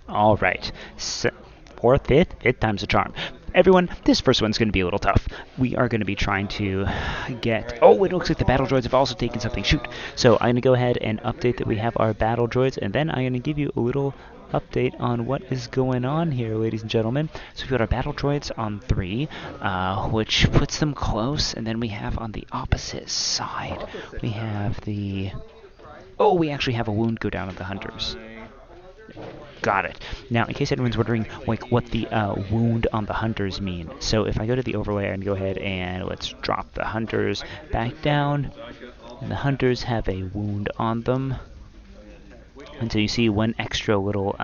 All right. So, fourth, fifth time's a charm. Everyone, this first one's going to be a little tough. We are going to be trying to get... Oh, it looks like the battle droids have also taken something. Shoot. So I'm going to go ahead and update that we have our battle droids, and then I'm going to give you a little update on what is going on here, ladies and gentlemen. So we've got our battle droids on 3, which puts them close, and then we have on the opposite side, we have the... Oh, we actually have a wound go down on the hunters. Got it. Now, in case anyone's wondering, like, what the wound on the hunters mean, so if I go to the overlay and go ahead and let's drop the hunters back down, and the hunters have a wound on them. And so you see one extra little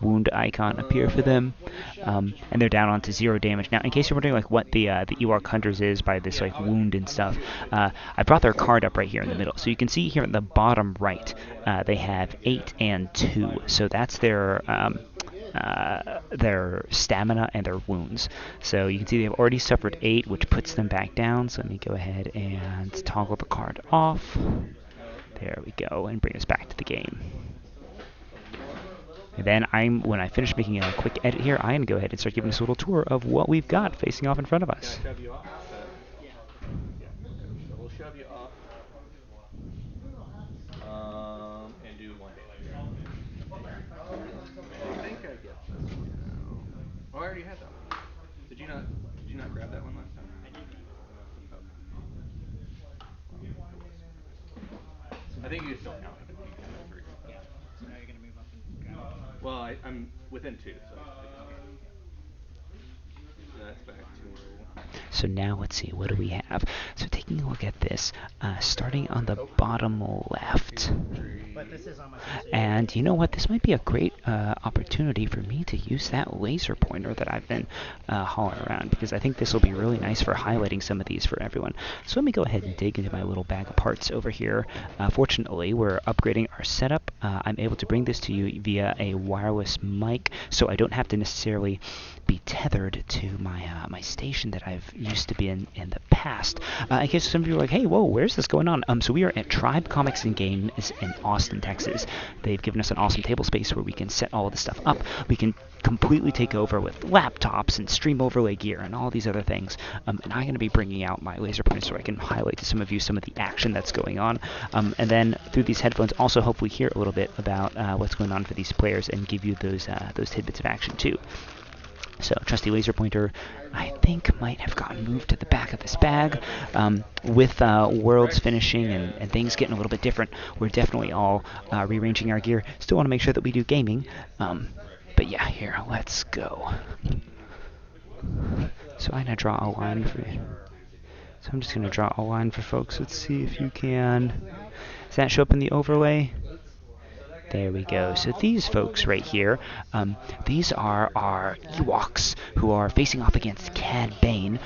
wound icon appear for them, and they're down onto 0 damage. Now, in case you're wondering like what the Ewok Hunters is by this like wound and stuff, I brought their card up right here in the middle. So you can see here at the bottom right, they have 8 and 2. So that's their stamina and their wounds. So you can see they've already suffered 8, which puts them back down. So let me go ahead and toggle the card off. There we go, and bring us back to the game. And then when I finish making a quick edit here, I'm going to go ahead and start giving us a little tour of what we've got facing off in front of us. And do one. Oh, I already had that one. Did you not grab that one last time? I think you still count it. Yeah. So now you're gonna move up and grab it. Well, I'm within 2, so that's back to... So now let's see, what do we have? So taking a look at this, starting on the bottom left. But this is on my And you know what? This might be a great opportunity for me to use that laser pointer that I've been hauling around, because I think this will be really nice for highlighting some of these for everyone. So let me go ahead and dig into my little bag of parts over here. Fortunately, we're upgrading our setup. I'm able to bring this to you via a wireless mic, so I don't have to necessarily be tethered to my station that I've used to be in the past. In case some of you are like, hey, whoa, where's this going on? So we are at Tribe Comics and Games in Austin, Texas. They've given us an awesome table space where we can set all of this stuff up. We can completely take over with laptops and stream overlay gear and all these other things. And I'm going to be bringing out my laser pointer so I can highlight to some of you some of the action that's going on. And then through these headphones, also hopefully hear a little bit about what's going on for these players and give you those tidbits of action too. So trusty laser pointer, I think, might have gotten moved to the back of this bag. With worlds finishing and things getting a little bit different, we're definitely all rearranging our gear. Still want to make sure that we do gaming. But yeah, here, let's go. So I'm going to draw a line for you. So I'm just going to draw a line for folks. Let's see if you can... Does that show up in the overlay? There we go. So these folks right here, these are our Ewoks who are facing off against Cad Bane.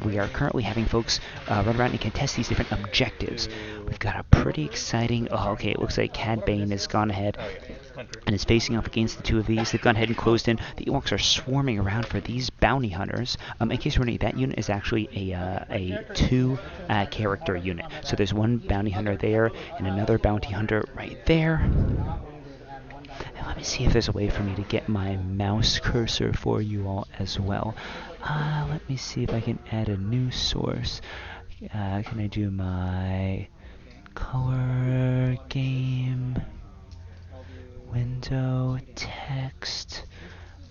We are currently having folks run around and contest these different objectives. We've got a pretty exciting... Oh, okay, it looks like Cad Bane has gone ahead and is facing off against the two of these. They've gone ahead and closed in. The Ewoks are swarming around for these bounty hunters. In case you're wondering, that unit is actually a 2-character unit. So there's one bounty hunter there and another bounty hunter right there. And let me see if there's a way for me to get my mouse cursor for you all as well. Let me see if I can add a new source. Can I do my color game? Window, text.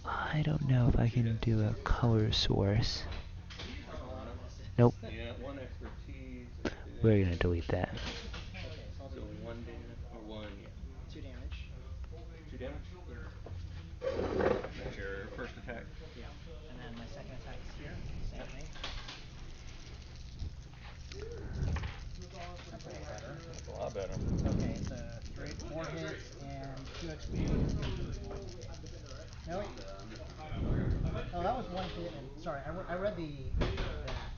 I don't know if I can do a color source. Nope. We're going to delete that. So 1 damage or 1... 2 damage. 2 damage? That's your first attack? Yeah. And then my second attack is here. Same thing. That's a little better. That's a lot better. Okay, so 4 hits and 2 XP. Nope. Oh, that was 1 hit. And, sorry, I read the...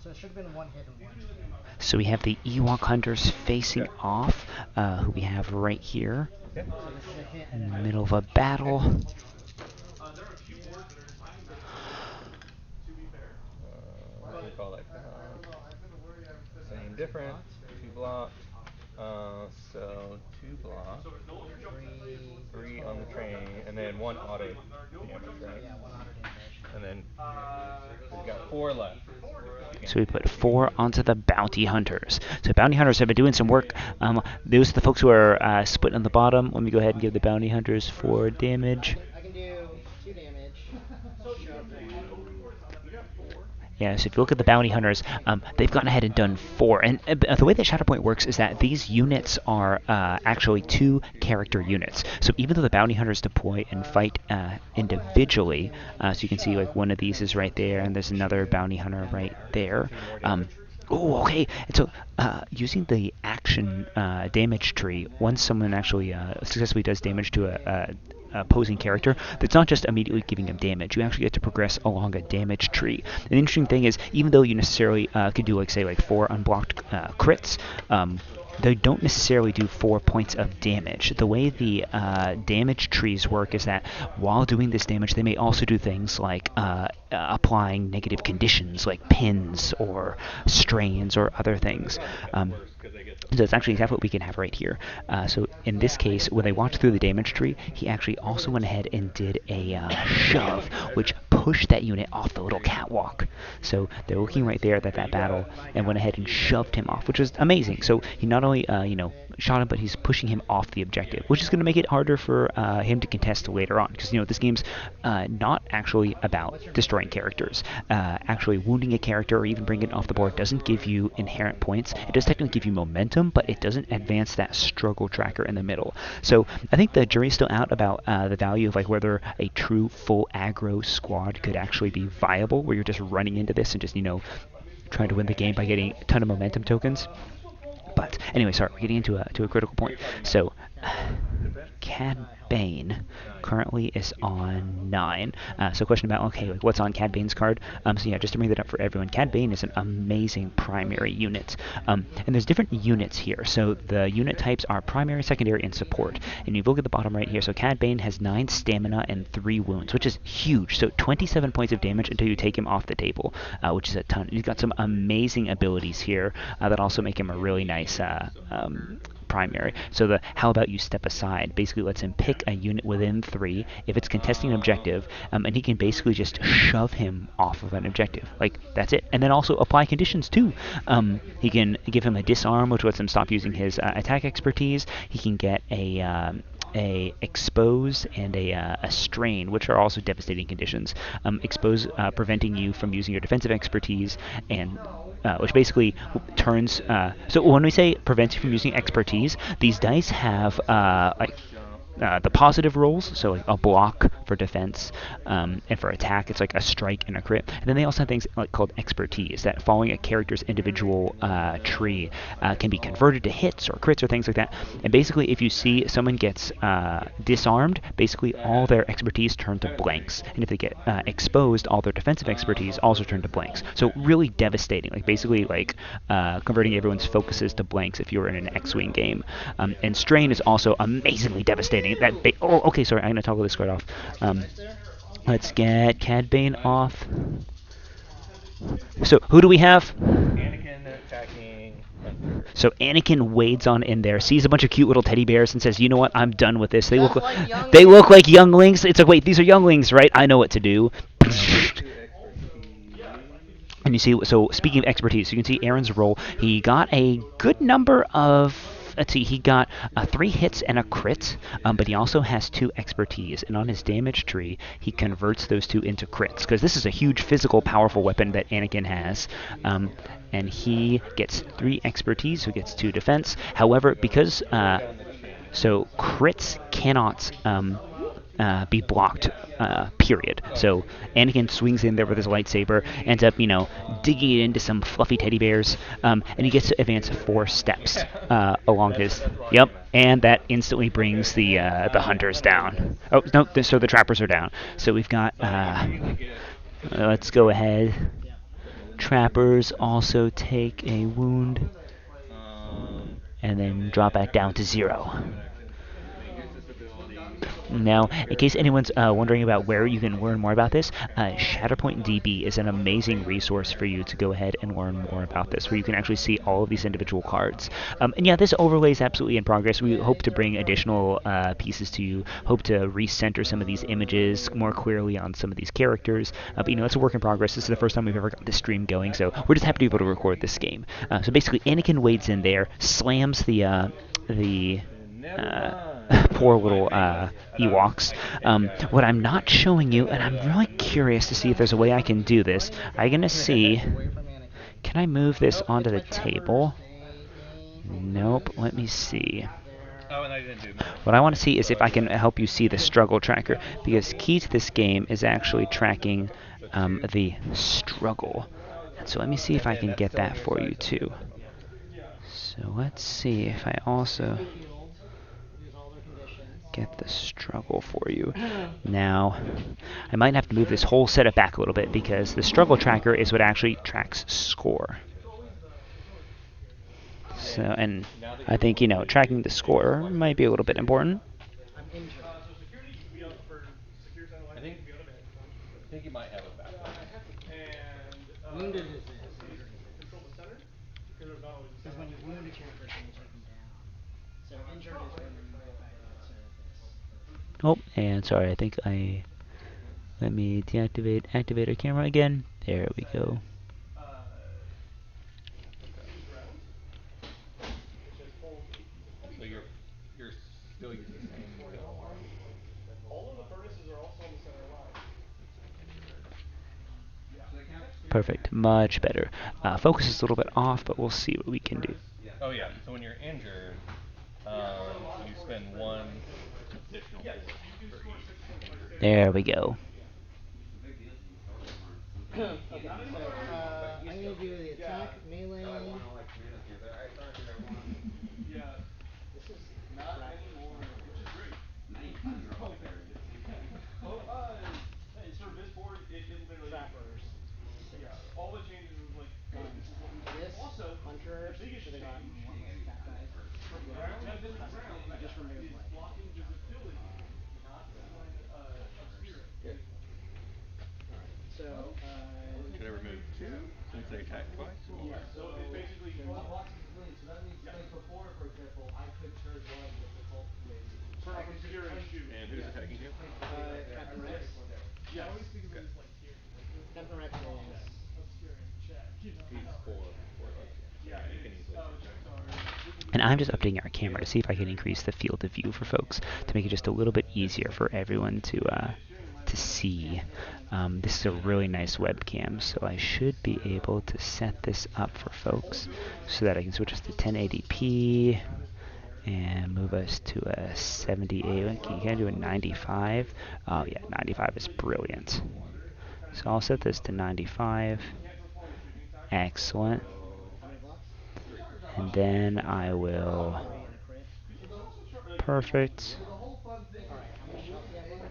So it should have been 1 hit and 1 hit. So we have the Ewok Hunters facing off, who we have right here. Okay. So this is a hit In and the middle of a battle. What do we call that? Same different. 2 blocked. So 2 blocked. 3 on the train, and then 1 auto damage, right? Yeah, 1 auto damage. And then we've got 4 left. So we put 4 onto the bounty hunters. So bounty hunters have been doing some work. Those are the folks who are split on the bottom. Let me go ahead and give the bounty hunters 4 damage. I can do 2 damage. Yeah, so if you look at the bounty hunters, they've gone ahead and done 4. And the way that Shatterpoint works is that these units are actually 2 character units. So even though the bounty hunters deploy and fight individually, so you can see like one of these is right there, and there's another bounty hunter right there. Oh, okay. And so using the action damage tree, once someone actually successfully does damage to a opposing character, that's not just immediately giving them damage. You actually get to progress along a damage tree. And the interesting thing is, even though you necessarily could do, like, say, like 4 unblocked crits, they don't necessarily do 4 points of damage. The way the damage trees work is that while doing this damage, they may also do things like applying negative conditions, like pins or strains or other things. So it's actually exactly what we can have right here. So in this case, when they walked through the damage tree, he actually also went ahead and did a shove, which pushed that unit off the little catwalk. So they're looking right there at that battle, and went ahead and shoved him off, which was amazing. So he not only shot him, but he's pushing him off the objective, which is going to make it harder for him to contest later on, because this game's not actually about destroying characters. Actually wounding a character or even bringing it off the board doesn't give you inherent points. It does technically give you momentum, but it doesn't advance that struggle tracker in the middle. So I think the jury's still out about the value of like whether a true full aggro squad could actually be viable, where you're just running into this and just trying to win the game by getting a ton of momentum tokens. But anyway, sorry, we're getting into a critical point. So Cad Bane currently is on 9. So question about, okay, like what's on Cad Bane's card? So yeah, just to bring that up for everyone, Cad Bane is an amazing primary unit. And there's different units here. So the unit types are primary, secondary, and support. And you look at the bottom right here, so Cad Bane has 9 stamina and 3 wounds, which is huge. So 27 points of damage until you take him off the table, which is a ton. He's got some amazing abilities here that also make him a really nice primary. So the how about you step aside basically lets him pick a unit within 3 if it's contesting an objective, and he can basically just shove him off of an objective. Like, that's it. And then also apply conditions too. He can give him a disarm, which lets him stop using his attack expertise. He can get a expose and a strain, which are also devastating conditions. Expose preventing you from using your defensive expertise, and which basically turns. So when we say prevents you from using expertise, these dice have the positive rolls, so like a block for defense, and for attack it's like a strike and a crit. And then they also have things like called expertise, that following a character's individual tree can be converted to hits or crits or things like that. And basically if you see someone gets disarmed, basically all their expertise turn to blanks. And if they get exposed, all their defensive expertise also turn to blanks. So really devastating, like basically like converting everyone's focuses to blanks if you're in an X-Wing game. And strain is also amazingly devastating. Okay, sorry, I'm going to toggle this card off. Let's get Cad Bane off. So, who do we have? Anakin attacking. So Anakin wades on in there, sees a bunch of cute little teddy bears, and says, "You know what? I'm done with this. They look like younglings. It's like, wait, these are younglings, right? I know what to do." And you see, so speaking of expertise, you can see Aaron's roll. He got a good number of. Let's see, he got 3 hits and a crit, but he also has 2 expertise. And on his damage tree, he converts those 2 into crits, because this is a huge physical, powerful weapon that Anakin has. And he gets 3 expertise, so he gets 2 defense. However, because so crits cannot be blocked, period. So Anakin swings in there with his lightsaber, ends up, digging it into some fluffy teddy bears, and he gets to advance 4 steps along his. Yep, and that instantly brings the hunters down. Oh no, so the trappers are down. So we've got. Let's go ahead. Trappers also take a wound, and then drop back down to 0. Now, in case anyone's wondering about where you can learn more about this, Shatterpoint DB is an amazing resource for you to go ahead and learn more about this, where you can actually see all of these individual cards. And yeah, this overlay is absolutely in progress. We hope to bring additional pieces to you, hope to recenter some of these images more clearly on some of these characters. But it's a work in progress. This is the first time we've ever got this stream going, so we're just happy to be able to record this game. So basically, Anakin wades in there, slams the poor little Ewoks. What I'm not showing you, and I'm really curious to see if there's a way I can do this. I'm going to see, Away from Anakin. can I move this onto the Like trappers, table? they aim Nope, focus. let me see. Oh, and I didn't do that. What I want to see is if I can help you see the struggle tracker, because key to this game is actually tracking the struggle. And so let me see if I can get that for you too. So let's see if I also Field, use all their conditions. get the struggle for you. Now, I might have to move this whole setup back a little bit because the struggle tracker is what actually tracks score. So, and I think, tracking the score might be a little bit important. I'm injured. I think you might have it back. Wounded is this. Injured is this. Because when you wound a character, then you take them down. So injured is when you go back to that surface. Oh, and sorry, I think let me activate our camera again. There we go. So you're still using the same build. Perfect, much better. Focus is a little bit off, but we'll see what we can do. Oh yeah. So when you're injured, you spend 1 additional force for each injury. There we go. Okay, so I'm going to do the attack, melee. This is not anymore. Trappers. This hunter should have gotten one of those fat guys. You just remove like. So, Can I remove 2 since they attack twice? yeah. So it's basically So that means, like before, for example, I could turn one with the bolt blade. And who's attacking you? Captain Rex. Yeah. Captain Rex is. He's 4 left. Yeah, you can easily take that. And I'm just updating our camera to see if I can increase the field of view for folks to make it just a little bit easier for everyone to see. This is a really nice webcam, so I should be able to set this up for folks so that I can switch us to 1080p and move us to a 78. Can I do a 95? Oh yeah, 95 is brilliant. So I'll set this to 95. Excellent. And then I will, perfect,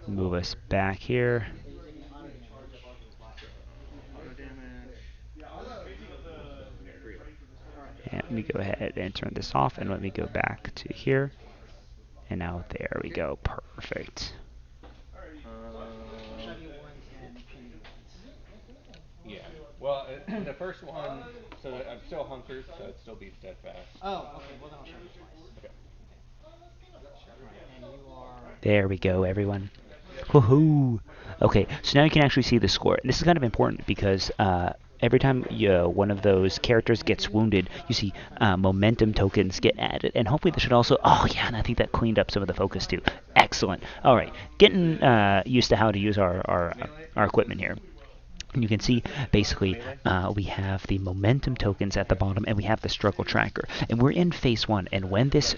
move us back here. And let me go ahead and turn this off and let me go back to here. And now there we go, perfect. Yeah. Well, the first one, so I'm still hunkered, so it'd still be steadfast. Oh, okay. Well, then I'll show you twice. Okay. And you are. There we go, everyone. Woohoo! Okay, so now you can actually see the score. And this is kind of important because every time one of those characters gets wounded, you see momentum tokens get added. And hopefully this should also... Oh, yeah, and I think that cleaned up some of the focus, too. Excellent. All right, getting used to how to use our equipment here. And you can see, basically, we have the momentum tokens at the bottom, and we have the struggle tracker. And we're in phase 1, and when this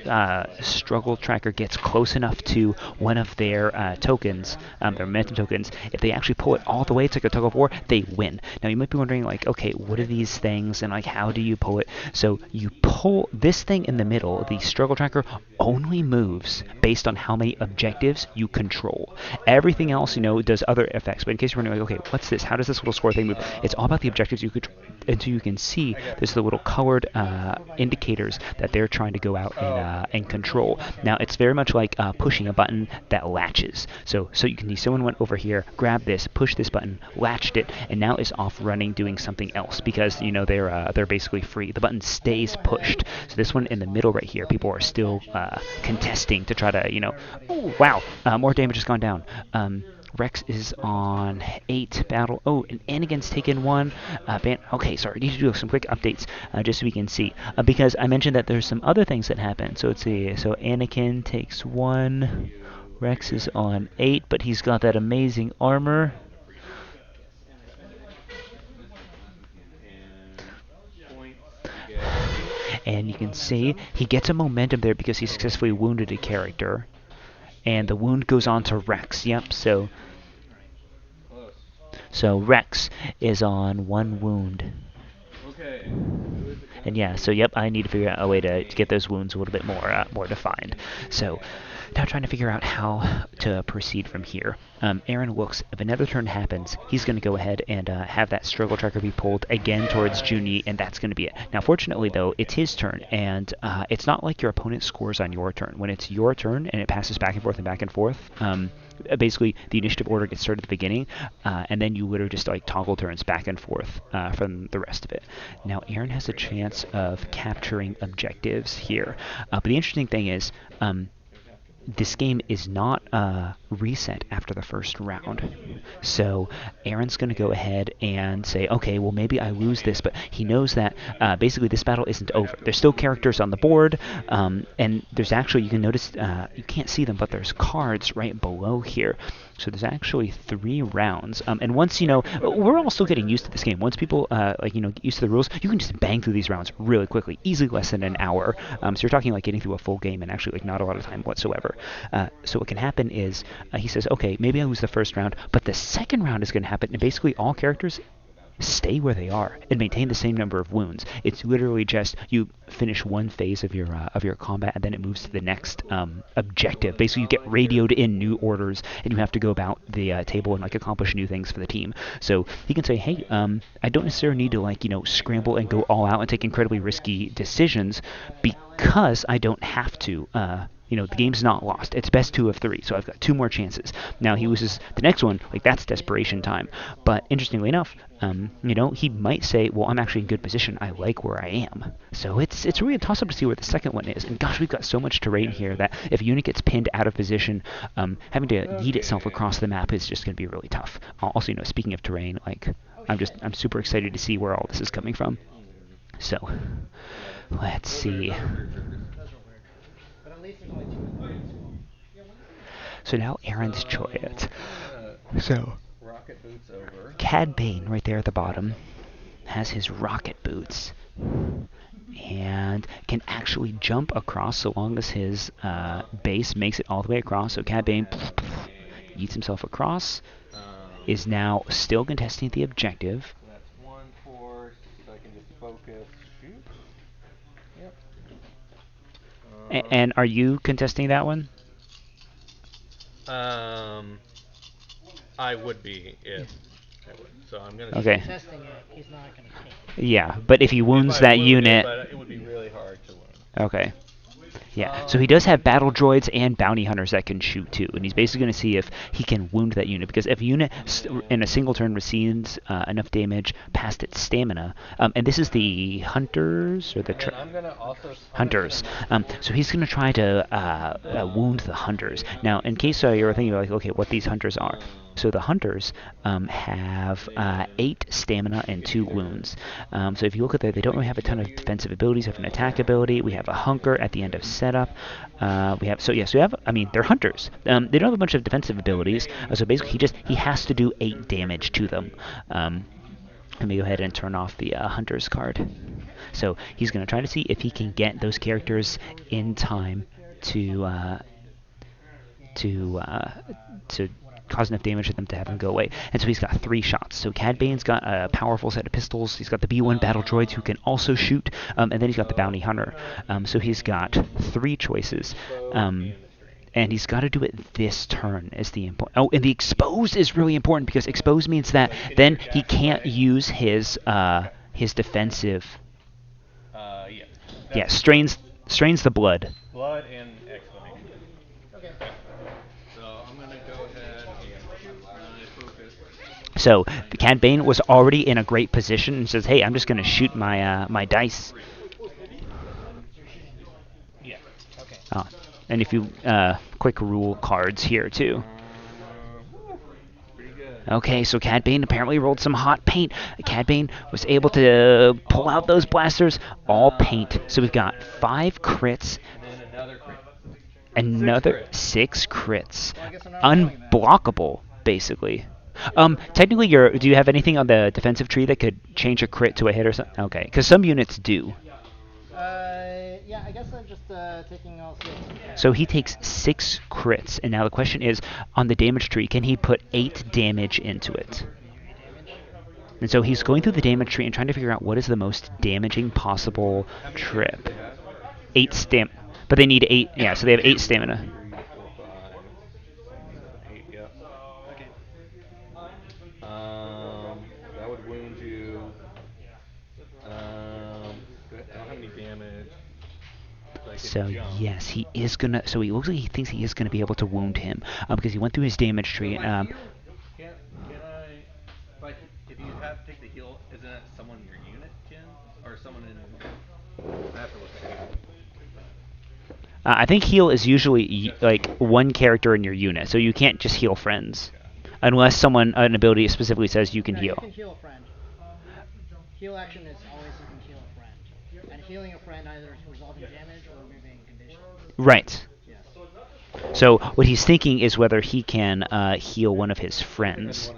struggle tracker gets close enough to one of their tokens, their momentum tokens, if they actually pull it all the way, it's like a tug of war, they win. Now, you might be wondering, like, okay, what are these things, and, like, how do you pull it? So you pull this thing in the middle, the struggle tracker only moves based on how many objectives you control. Everything else, does other effects. But in case you're wondering, like, okay, what's this? How does this little score thing move. It's all about the objectives you could, and so you can see there's the little colored indicators that they're trying to go out and control. Now it's very much like pushing a button that latches. So you can see someone went over here, grabbed this, pushed this button, latched it, and now is off running doing something else because they're basically free. The button stays pushed. So this one in the middle right here, people are still contesting to try to oh wow, more damage has gone down. Rex is on 8 battle. Oh, and Anakin's taken 1. Okay, sorry, I need to do some quick updates just so we can see. Because I mentioned that there's some other things that happen. So let's see. So Anakin takes 1. Rex is on 8, but he's got that amazing armor. And you can see he gets a momentum there because he successfully wounded a character. And the wound goes on to Rex. Yep, so Rex is on 1 wound. Okay. And yeah, so yep, I need to figure out a way to get those wounds a little bit more defined. So now trying to figure out how to proceed from here. Aaron looks, if another turn happens, he's going to go ahead and have that struggle tracker be pulled again towards Joon, and that's going to be it. Now fortunately though, it's his turn, and it's not like your opponent scores on your turn. When it's your turn and it passes back and forth, basically the initiative order gets started at the beginning, and then you literally just like toggle turns back and forth from the rest of it. Now Aaron has a chance of capturing objectives here, but the interesting thing is this game is not reset after the first round. So Aaron's going to go ahead and say, okay, well maybe I lose this, but he knows that basically this battle isn't over. There's still characters on the board, and there's actually, you can notice, you can't see them, but there's cards right below here. So there's actually 3 rounds, and once we're all still getting used to this game. Once people get used to the rules, you can just bang through these rounds really quickly, easily less than an hour. So you're talking like getting through a full game and actually like not a lot of time whatsoever. So what can happen is he says, okay, maybe I lose the first round, but the second round is going to happen, and basically all characters stay where they are and maintain the same number of wounds. It's literally just you finish one phase of your combat, and then it moves to the next objective. Basically, you get radioed in new orders, and you have to go about the table and like accomplish new things for the team. So he can say, hey, I don't necessarily need to scramble and go all out and take incredibly risky decisions because I don't have to. The game's not lost. It's best 2 of 3, so I've got 2 more chances. Now he loses the next one, that's desperation time. But interestingly enough, he might say, well, I'm actually in good position. I like where I am. So it's really a toss-up to see where the second one is. And gosh, we've got so much terrain here that if a unit gets pinned out of position, having to yeet itself across the map is just going to be really tough. Also, speaking of terrain, I'm super excited to see where all this is coming from. So let's see. So now Aaron's choice. So Rocket boots over. Cad Bane right there at the bottom has his rocket boots and can actually jump across so long as his base makes it all the way across. So Cad Bane yeets himself across, is now still contesting the objective. So that's 1 force, so I can just focus, shoot. Yep. And are you contesting that one? I would be if I would. So I'm gonna. Okay. Testing it, he's not going to take it. Yeah, but if he wounds that unit, but it would be really hard to wound. Okay. Yeah, so he does have battle droids and bounty hunters that can shoot too, and he's basically going to see if he can wound that unit, because if a unit in a single turn receives enough damage past its stamina, and this is the hunters, or the hunters, so he's going to try to wound the hunters. Now, in case you're thinking like, okay, what these hunters are, so the hunters have 8 stamina and 2 wounds. So if you look at that, they don't really have a ton of defensive abilities. They have an attack ability. We have a hunker at the end of setup. We have they're hunters. They don't have a bunch of defensive abilities. So basically, he has to do 8 damage to them. Let me go ahead and turn off the hunter's card. So he's going to try to see if he can get those characters in time to cause enough damage to them to have them go away. And so he's got 3 shots. So Cad Bane's got a powerful set of pistols. He's got the B1 battle droids who can also shoot, and then he's got the bounty hunter. So he's got 3 choices. And he's got to do it this turn is the important. Oh, and the expose is really important because expose means that then he can't use his defensive. Yeah. Yeah, That's strains the blood. blood and exclamation. Okay. So I'm gonna go ahead and focus. So the Cad Bane was already in a great position and says, "Hey, I'm just going to shoot my dice." Yeah. Okay. And if you quick rule cards here too. Pretty good. Okay, so Cad Bane apparently rolled some hot paint. Cad Bane was able to pull out those blasters, all paint. So we've got 5 crits, And then another crit. another 6 crits. Well, I guess I'm not rolling that. Unblockable, basically. Technically, do you have anything on the defensive tree that could change a crit to a hit or something? Okay, because some units do. Yeah, I guess I'm just taking all 6. So he takes 6 crits, and now the question is, on the damage tree, can he put 8 damage into it? And so he's going through the damage tree and trying to figure out what is the most damaging possible trip. 8 stam, but they need 8. Yeah, so they have 8 stamina. 3, 4, 5, 8. Yep. Okay. That would wound you. I don't have any damage. So yes, he is gonna. So he looks like he thinks he is gonna be able to wound him because he went through his damage tree. Can I? If you have to take the heal, isn't it someone in your unit, Ken, or someone in? I have to look at it. I think heal is usually like one character in your unit, so you can't just heal friends, unless an ability specifically says you can No, heal. you can heal a friend. Heal action is always you can heal a friend. And healing a friend either is resolving damage or removing conditions. Right. Yes. So what he's thinking is whether he can heal one of his friends.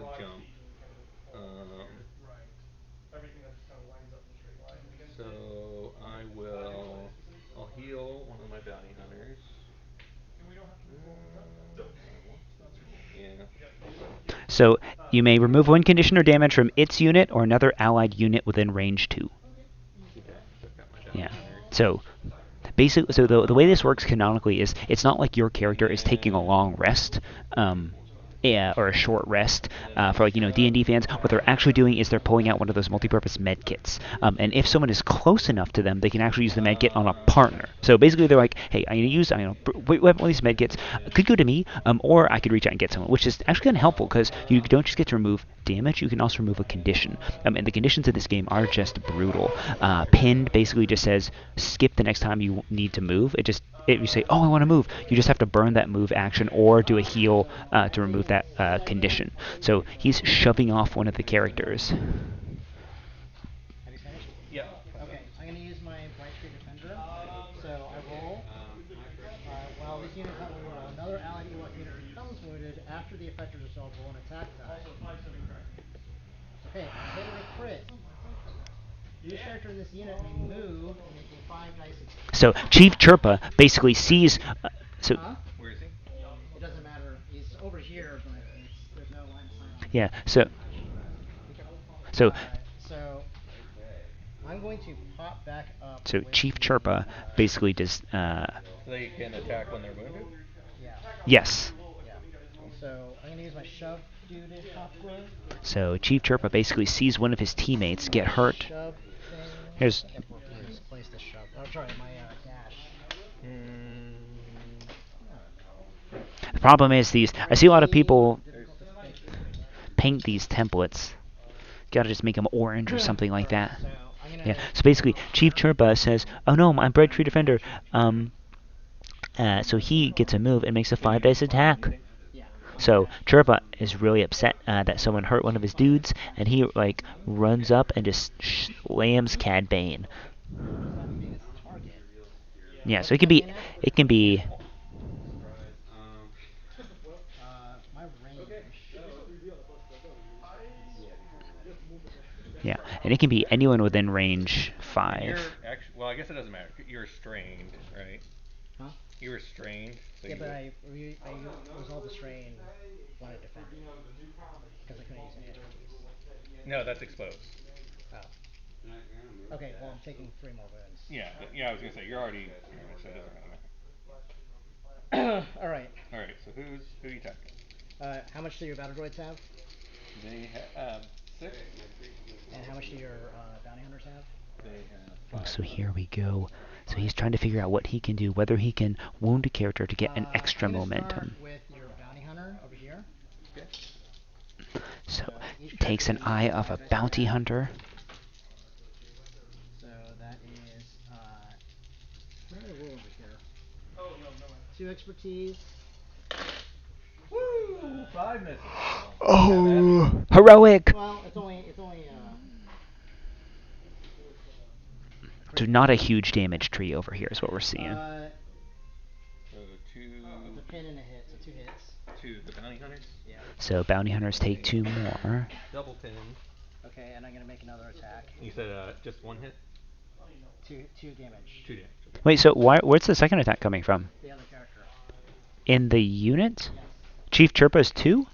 So I'll heal one of my bounty hunters. Yeah. So you may remove one condition or damage from its unit or another allied unit within range 2. Yeah. So basically, so the way this works canonically is it's not like your character is taking a long rest. Or a short rest for like D&D fans. What they're actually doing is they're pulling out one of those multi-purpose med kits, and if someone is close enough to them, they can actually use the med kit on a partner. So basically, they're like, "Hey, we have one of these med kits. Could go to me, or I could reach out and get someone," which is actually kind of helpful because you don't just get to remove damage, you can also remove a condition. And the conditions in this game are just brutal. Pinned basically just says skip the next time you need to move. If you say, "Oh, I want to move," you just have to burn that move action or do a heal to remove that condition. So he's shoving off one of the characters. Have you finished? Yeah. Okay, I'm going to use my Bright Tree Defender. So I roll. While this unit is not wounded, while another allied Ewok unit becomes wounded, after the effect is resolved, roll an attack die. Okay, I hit with a crit. Each character in this unit may move and making 5 dice. So Chief Chirpa basically sees. Huh? Where is he? It doesn't matter. He's over here, but there's no line of sight. Yeah. So So I'm going to pop back up. So with Chief the- Chirpa basically does. They can attack when they're wounded. Yeah. Yes. Yeah. So I'm going to use my shove dude in popcorn. So Chief Chirpa basically sees one of his teammates get hurt. Shove thing. Here's. Place this shove. Oh, sorry, my dash. The problem is these. I see a lot of people paint these templates. Gotta just make them orange or something like that. So I'm gonna. Yeah. So basically, Chief Chirpa says, "Oh no, I'm Bright Tree Defender." So he gets a move and makes a 5 dice attack. Yeah. So Chirpa is really upset that someone hurt one of his dudes, and he runs up and just slams Cad Bane. Yeah. So it can be. My range. Yeah, and it can be anyone within range 5. Well, I guess it doesn't matter. You're restrained, right? Huh? You're restrained. So Yeah, but I resolved the strain when I defended. Because I couldn't use any expertise. No, that's exposed. Oh. Okay, well I'm taking 3 more wounds. Yeah, I was gonna say you're already. So it doesn't really matter. All right. All right. So who you attacking? How much do your battle droids have? They have 6. And how much do your bounty hunters have? They have 5. So here we go. So he's trying to figure out what he can do, whether he can wound a character to get an extra I'm gonna start momentum. with your bounty hunter over here. Okay. So Each he takes an character eye uses of a 5 bounty extra. hunter. So that is what do I roll over here? 2 expertise. Woo! 5 misses. Oh, heroic! Well, it's only So not a huge damage tree over here is what we're seeing. So 2. It's a pin and a hit, so 2 hits. 2 the bounty hunters. Yeah. So bounty hunters take 2 more. Double pin. Okay, and I'm gonna make another attack. You said just 1 hit. 2 damage. 2 damage. Okay. Wait, so where's the second attack coming from? The other character. In the unit? Yes. Chief Chirpa's 2?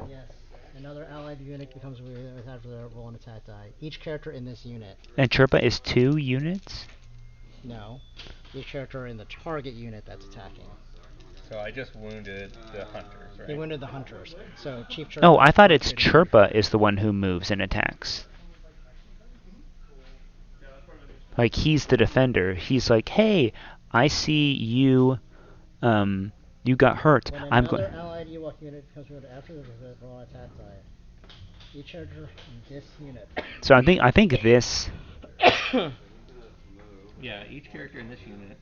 Yes. Another allied unit becomes after the roll an attack die. Each character in this unit. And Chirpa is 2 units? No. Each character in the target unit that's attacking. So I just wounded the hunters, right? He wounded the hunters. So Chief Chirpa. Oh, I thought it's Chirpa is the one who moves and attacks. Like, he's the defender. He's like, hey, I see you, you got hurt. When I'm another going... allied Ewok unit becomes wounded after the roll an attack die. Each character in this unit. So I think this... Yeah, each character in this unit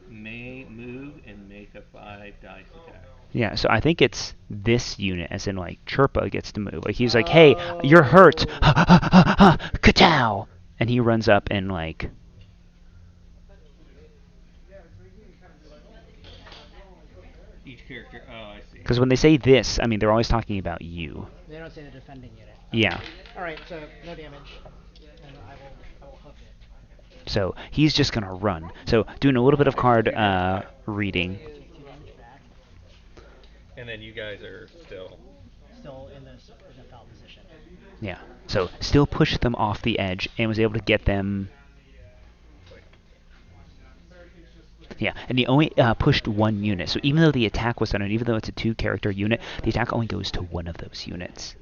may move and make a 5 dice attack. Yeah, so I think it's this unit, as in, like, Chirpa gets to move. Like, he's like, hey, you're hurt! Ka-tow! And he runs up and, like... Each character, oh, I see. Because when they say this, I mean, they're always talking about you. They don't say the defending unit. Yeah. Alright, so no damage. And I will hook it. So he's just going to run. So doing a little bit of card reading. Take 2 damage back. And then you guys are still... Still in the foul position. Yeah. So still pushed them off the edge and was able to get them... Yeah, and he only pushed 1 unit. So even though the attack was done, and even though it's a 2-character unit, the attack only goes to 1 of those units.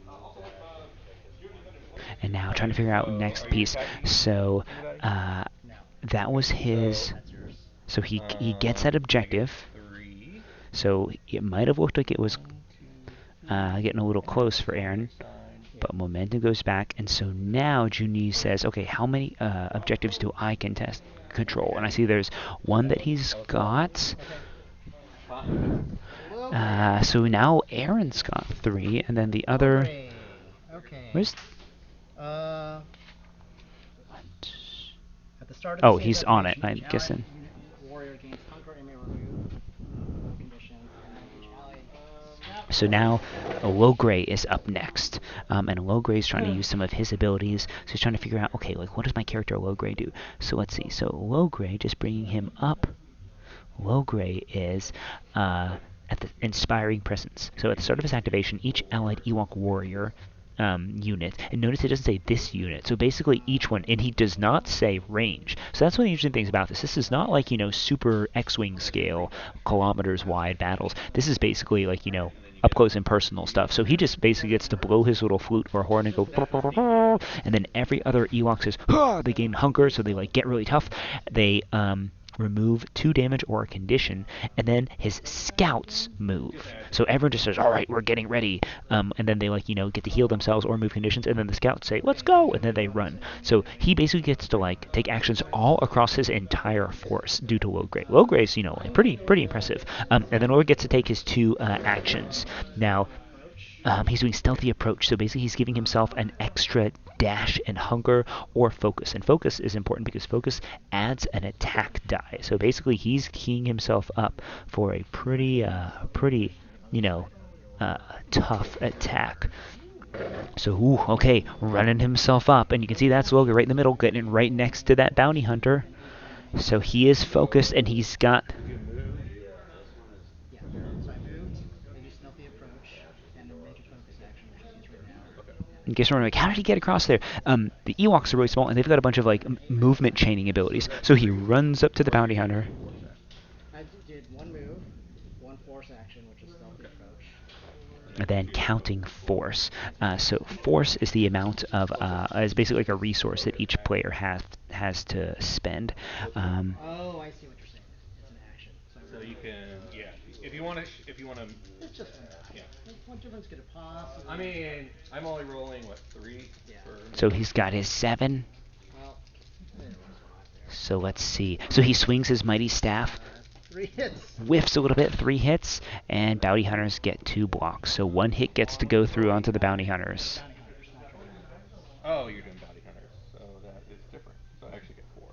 And now trying to figure out next piece. So that was his... So he gets that objective. 3. So it might have looked like it was getting a little close for Aaron. But momentum goes back, and so now Joon says, okay, how many objectives do I control? And I see there's 1 that he's got. So now Aaron's got 3, and then the other... Okay. Where's... At the start of Oh, the he's on it, activation, I'm each guessing. allied warrior gains hunger and may remove conditions, and then each allied scout So now Logray is up next, and Logray is trying to use some of his abilities. So he's trying to figure out, okay, like what does my character Logray do? So let's see. So Logray, just bringing him up. Logray is at the Inspiring Presence. So at the start of his activation, each allied Ewok warrior unit, and notice it doesn't say this unit, so basically each one, and he does not say range. So that's one of the interesting things about this. This is not like, super X-Wing scale, kilometers wide battles. This is basically like, up close and personal stuff. So he just basically gets to blow his little flute or horn and go, and then every other Ewok says, they gain hunger, so they like get really tough. They remove 2 damage or a condition, and then his scouts move. So everyone just says, all right, we're getting ready, and then they get to heal themselves or move conditions, and then the scouts say, let's go, and then they run. So he basically gets to take actions all across his entire force due to Logray. Logray's pretty impressive. And then Logray gets to take his 2 actions. Now he's doing stealthy approach, so basically he's giving himself an extra dash and hunger or focus. And focus is important because focus adds an attack die. So basically he's keying himself up for a pretty tough attack. So, okay, running himself up, and you can see that's Logray right in the middle, getting right next to that bounty hunter. So he is focused, and he's got... Yeah, so I moved, I used stealthy approach, and then make a focus action, which is used right now. In case you're wondering, how did he get across there? The Ewoks are really small, and they've got a bunch of movement chaining abilities. So he runs up to the bounty hunter. I did 1 move, stealthy approach. And then counting force. So force is the amount of is basically like a resource that each player has to spend. Oh, I see what you're saying. It's an action. So, So you can, yeah, if you want to, if you want to, it's just one die. yeah. What difference could it possibly I mean, I'm only rolling what 3 Yeah. for. So he's got his 7. Well, there was 5 there. So let's see. So he swings his mighty staff, 3 hits. whiffs a little bit, 3 hits, and bounty hunters get 2 blocks. So 1 hit gets to go through onto the bounty hunters. Bounty hunters, not your hunters. Oh, you're doing bounty hunters, so that is different. So I actually get 4.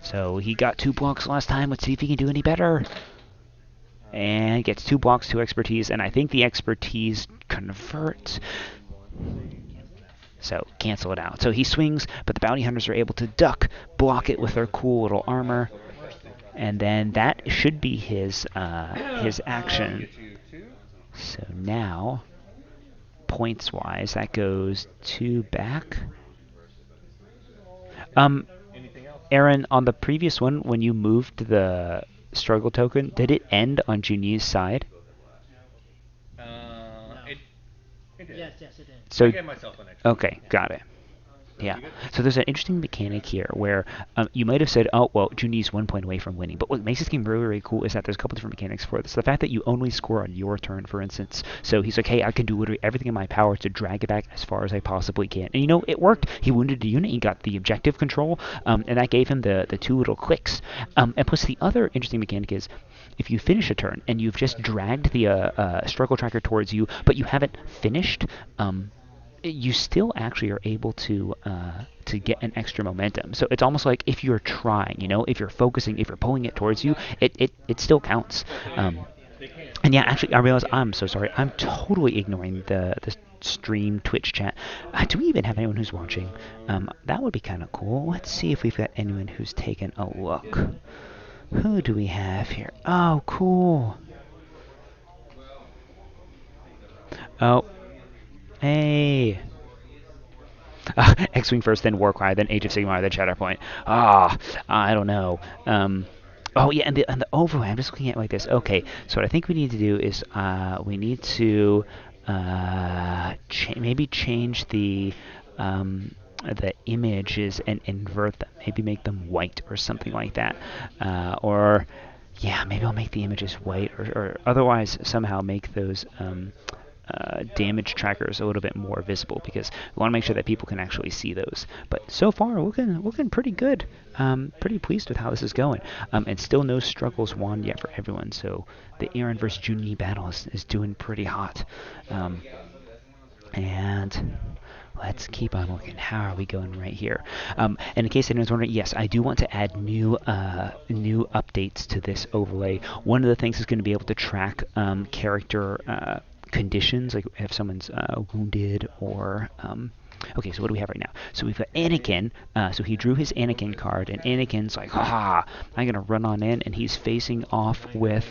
So he got 2 blocks last time. Let's see if he can do any better. And gets 2 blocks, 2 expertise, and I think the expertise converts. So cancel it out. So he swings, but the bounty hunters are able to duck, block it with their cool little armor, and then that should be his action. Get you 2. So now, points wise, that goes 2 back. Anything else? Aaron, on the previous one, when you moved the struggle token, did it end on Juni's side? It did. Yes, yes, it did. So I gave myself an extra. okay, got it. Yeah. You good? So there's an interesting mechanic here where you might have said, oh, well, Juni's 1 point away from winning. But what makes this game really, really cool is that there's a couple different mechanics for this. The fact that you only score on your turn, for instance. So he's like, hey, I can do literally everything in my power to drag it back as far as I possibly can. And, you know, it worked. He wounded the unit. He got the objective control. And that gave him the 2 little clicks. And plus the other interesting mechanic is if you finish a turn and you've just dragged the struggle tracker towards you, but you haven't finished, you still actually are able to get an extra momentum. So it's almost like if you're trying, you know, if you're focusing, if you're pulling it towards you, it still counts. And yeah, actually, I realize I'm so sorry. I'm totally ignoring the stream Twitch chat. Do we even have anyone who's watching? That would be kind of cool. Let's see if we've got anyone who's taken a look. Who do we have here? Oh, cool. Oh. Hey. X-Wing first, then Warcry, then Age of Sigmar, then Shatterpoint. I don't know. Oh yeah, and the overlay. I'm just looking at it like this. Okay, so what I think we need to do is we need to maybe change the images and invert them. Maybe make them white or something like that. Or yeah, maybe I'll make the images white, or otherwise somehow make those damage trackers a little bit more visible, because we want to make sure that people can actually see those. But so far, looking pretty good. Pretty pleased with how this is going. And still no struggles won yet for everyone. So the Aaron versus Juni battle is doing pretty hot. And let's keep on looking. How are we going right here? And in case anyone's wondering, yes, I do want to add new updates to this overlay. One of the things is going to be able to track character conditions, like if someone's wounded or okay, so what do we have right now? So we've got Anakin. So he drew his Anakin card, and Anakin's like, haha, I'm gonna run on in, and he's facing off with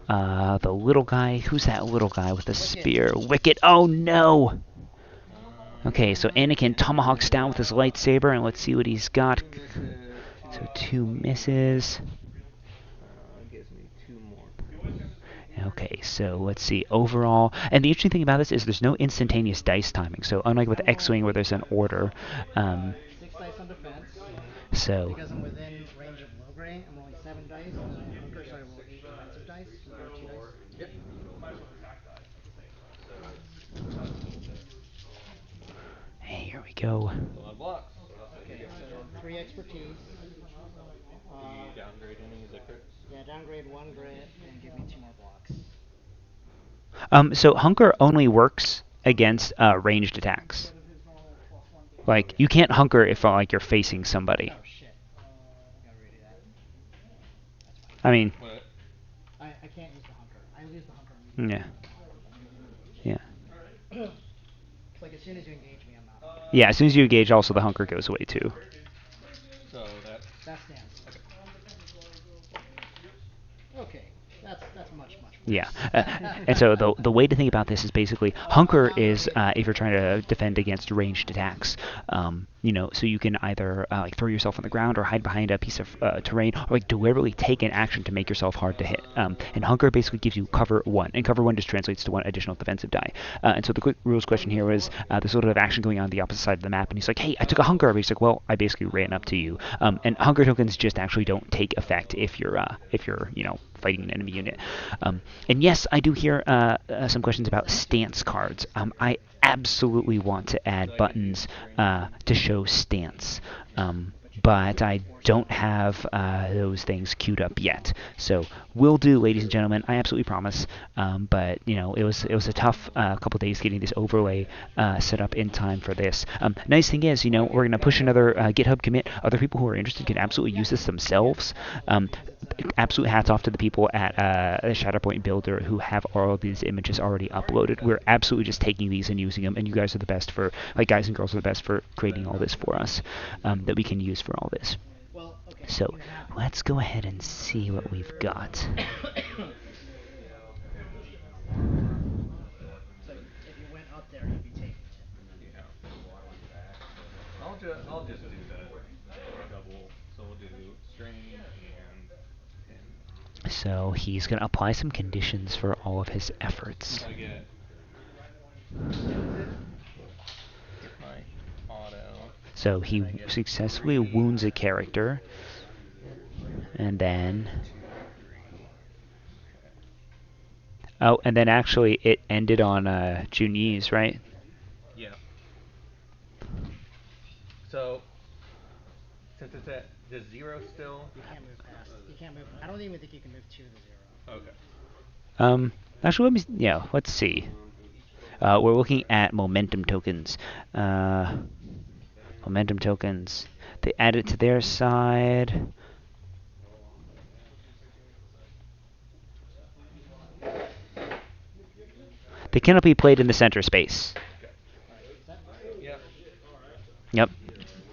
the little guy. Who's that little guy with the spear? Wicket. Oh no. Okay, so Anakin tomahawks down with his lightsaber, and let's see what he's got. So 2 misses. Gives me 2 more. Okay, so let's see. Overall, and the interesting thing about this is there's no instantaneous dice timing. So unlike with X-Wing where there's an order, 6 dice on defense. so Because I'm within range of low grade, I'm rolling 7 dice, and then Hunter, so I roll 8 defensive dice. So there are 2 dice. Yep. hey, here we go. A lot of blocks. Okay, so 3 expertise. You downgrade any of the crits? Yeah, downgrade 1 grit and give me 2 more blocks. So hunker only works against ranged attacks. Like you can't hunker if like you're facing somebody. Oh shit. Gotta redo that. That's fine. I mean, What? I can't use the hunker. I use the hunker immediately. yeah. It's like as soon as you engage me, I'm out. Yeah, as soon as you engage, also the hunker goes away too. So that. That stands. Okay, that's much more Yeah, and so the way to think about this is basically hunker is if you're trying to defend against ranged attacks. So you can either like throw yourself on the ground or hide behind a piece of terrain, or like deliberately take an action to make yourself hard to hit. And hunker basically gives you cover one, and cover one just translates to one additional defensive die. And so the quick rules question here was there's sort of action going on the opposite side of the map, and he's like, "Hey, I took a hunker." But he's like, "Well, I basically ran up to you." And hunker tokens just actually don't take effect if you're fighting an enemy unit. And yes, I do hear some questions about stance cards. I absolutely want to add buttons to show stance. But I don't have those things queued up yet. So will do, ladies and gentlemen. I absolutely promise. But it was a tough couple days getting this overlay set up in time for this. Nice thing is, we're gonna push another GitHub commit. Other people who are interested can absolutely use this themselves. Absolute hats off to the people at Shatterpoint Builder who have all of these images already uploaded. We're absolutely just taking these and using them, and you guys are the best guys and girls are the best for creating all this for us that we can use for all this. Well, okay. So let's go ahead and see what we've got. So if you went up there, you'd be taking it. Yeah. I'll just do the double. So we'll do strain and So he's going to apply some conditions for all of his efforts. I get my auto. So he successfully wounds a character, and then and then actually it ended on Joon's, right? Yeah. So since it's at the 0 still. You can't move past. You can't move. I don't even think you can move to the 0. Okay. Actually, let's see. We're looking at momentum tokens. Momentum tokens. They add it to their side. They cannot be played in the center space. Yep. Yep.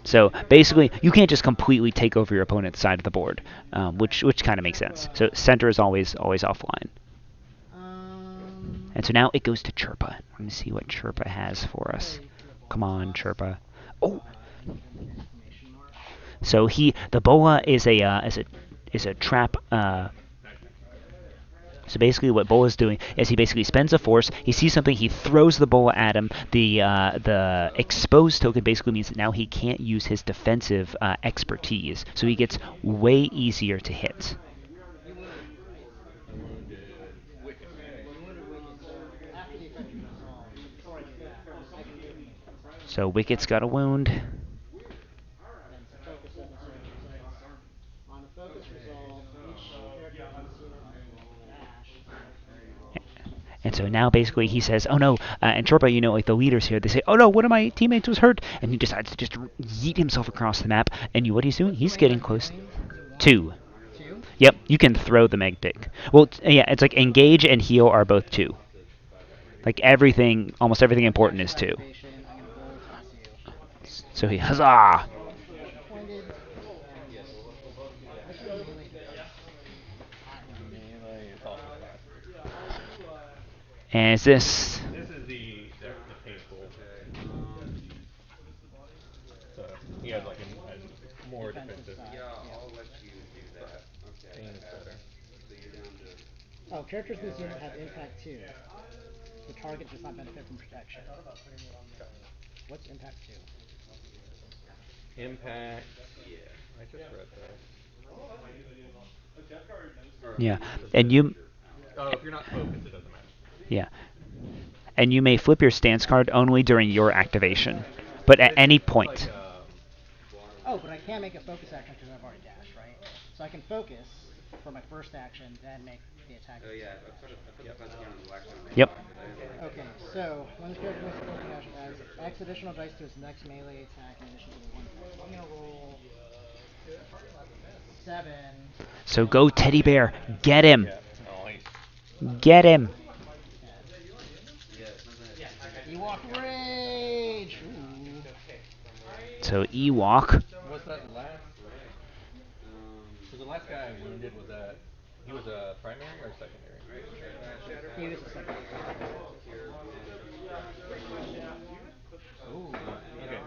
So basically, you can't just completely take over your opponent's side of the board, which kind of makes sense. So center is always offline. And so now it goes to Chirpa. We're going to see what Chirpa has for us. Come on, Chirpa. Oh. So the boa is a trap. So basically, what Bola's doing is he basically spends a force. He sees something, he throws the Bola at him. The exposed token basically means that now he can't use his defensive expertise, so he gets way easier to hit. So Wicket's got a wound. And so now basically he says, "Oh no!" And Chorba, like the leaders here, they say, "Oh no, one of my teammates was hurt," and he decides to just yeet himself across the map. And what he's doing? He's getting close. 2. Yep, you can throw the Megdic. Well, yeah, it's like engage and heal are both 2. Like almost everything important is 2. So he huzzah! And is this? This is the painful. So he has like a more defensive. Yeah, I'll let you do that. Okay. Oh, characters in this unit have impact 2. The target does not benefit from protection. What's impact 2? Impact. Yeah. I just read that. Yeah, and you. Oh, if you're not focused, it doesn't matter. Yeah. And you may flip your stance card only during your activation, but at any point. Oh, but I can make a focus action because I've already dashed, right? So I can focus for my first action, then make the attack. Oh yeah, I put the fence down on the last one. Yep. Okay, so when this character makes a focus action, adds X additional dice to his next melee attack in addition to the 1 dice. I'm gonna roll 7. So go, Teddy Bear, get him. Yeah. Get him. Ewok Rage! Ooh. So Ewok. What's that last? So the last guy I wounded was at He was a primary or secondary? He was a secondary. Ooh, okay.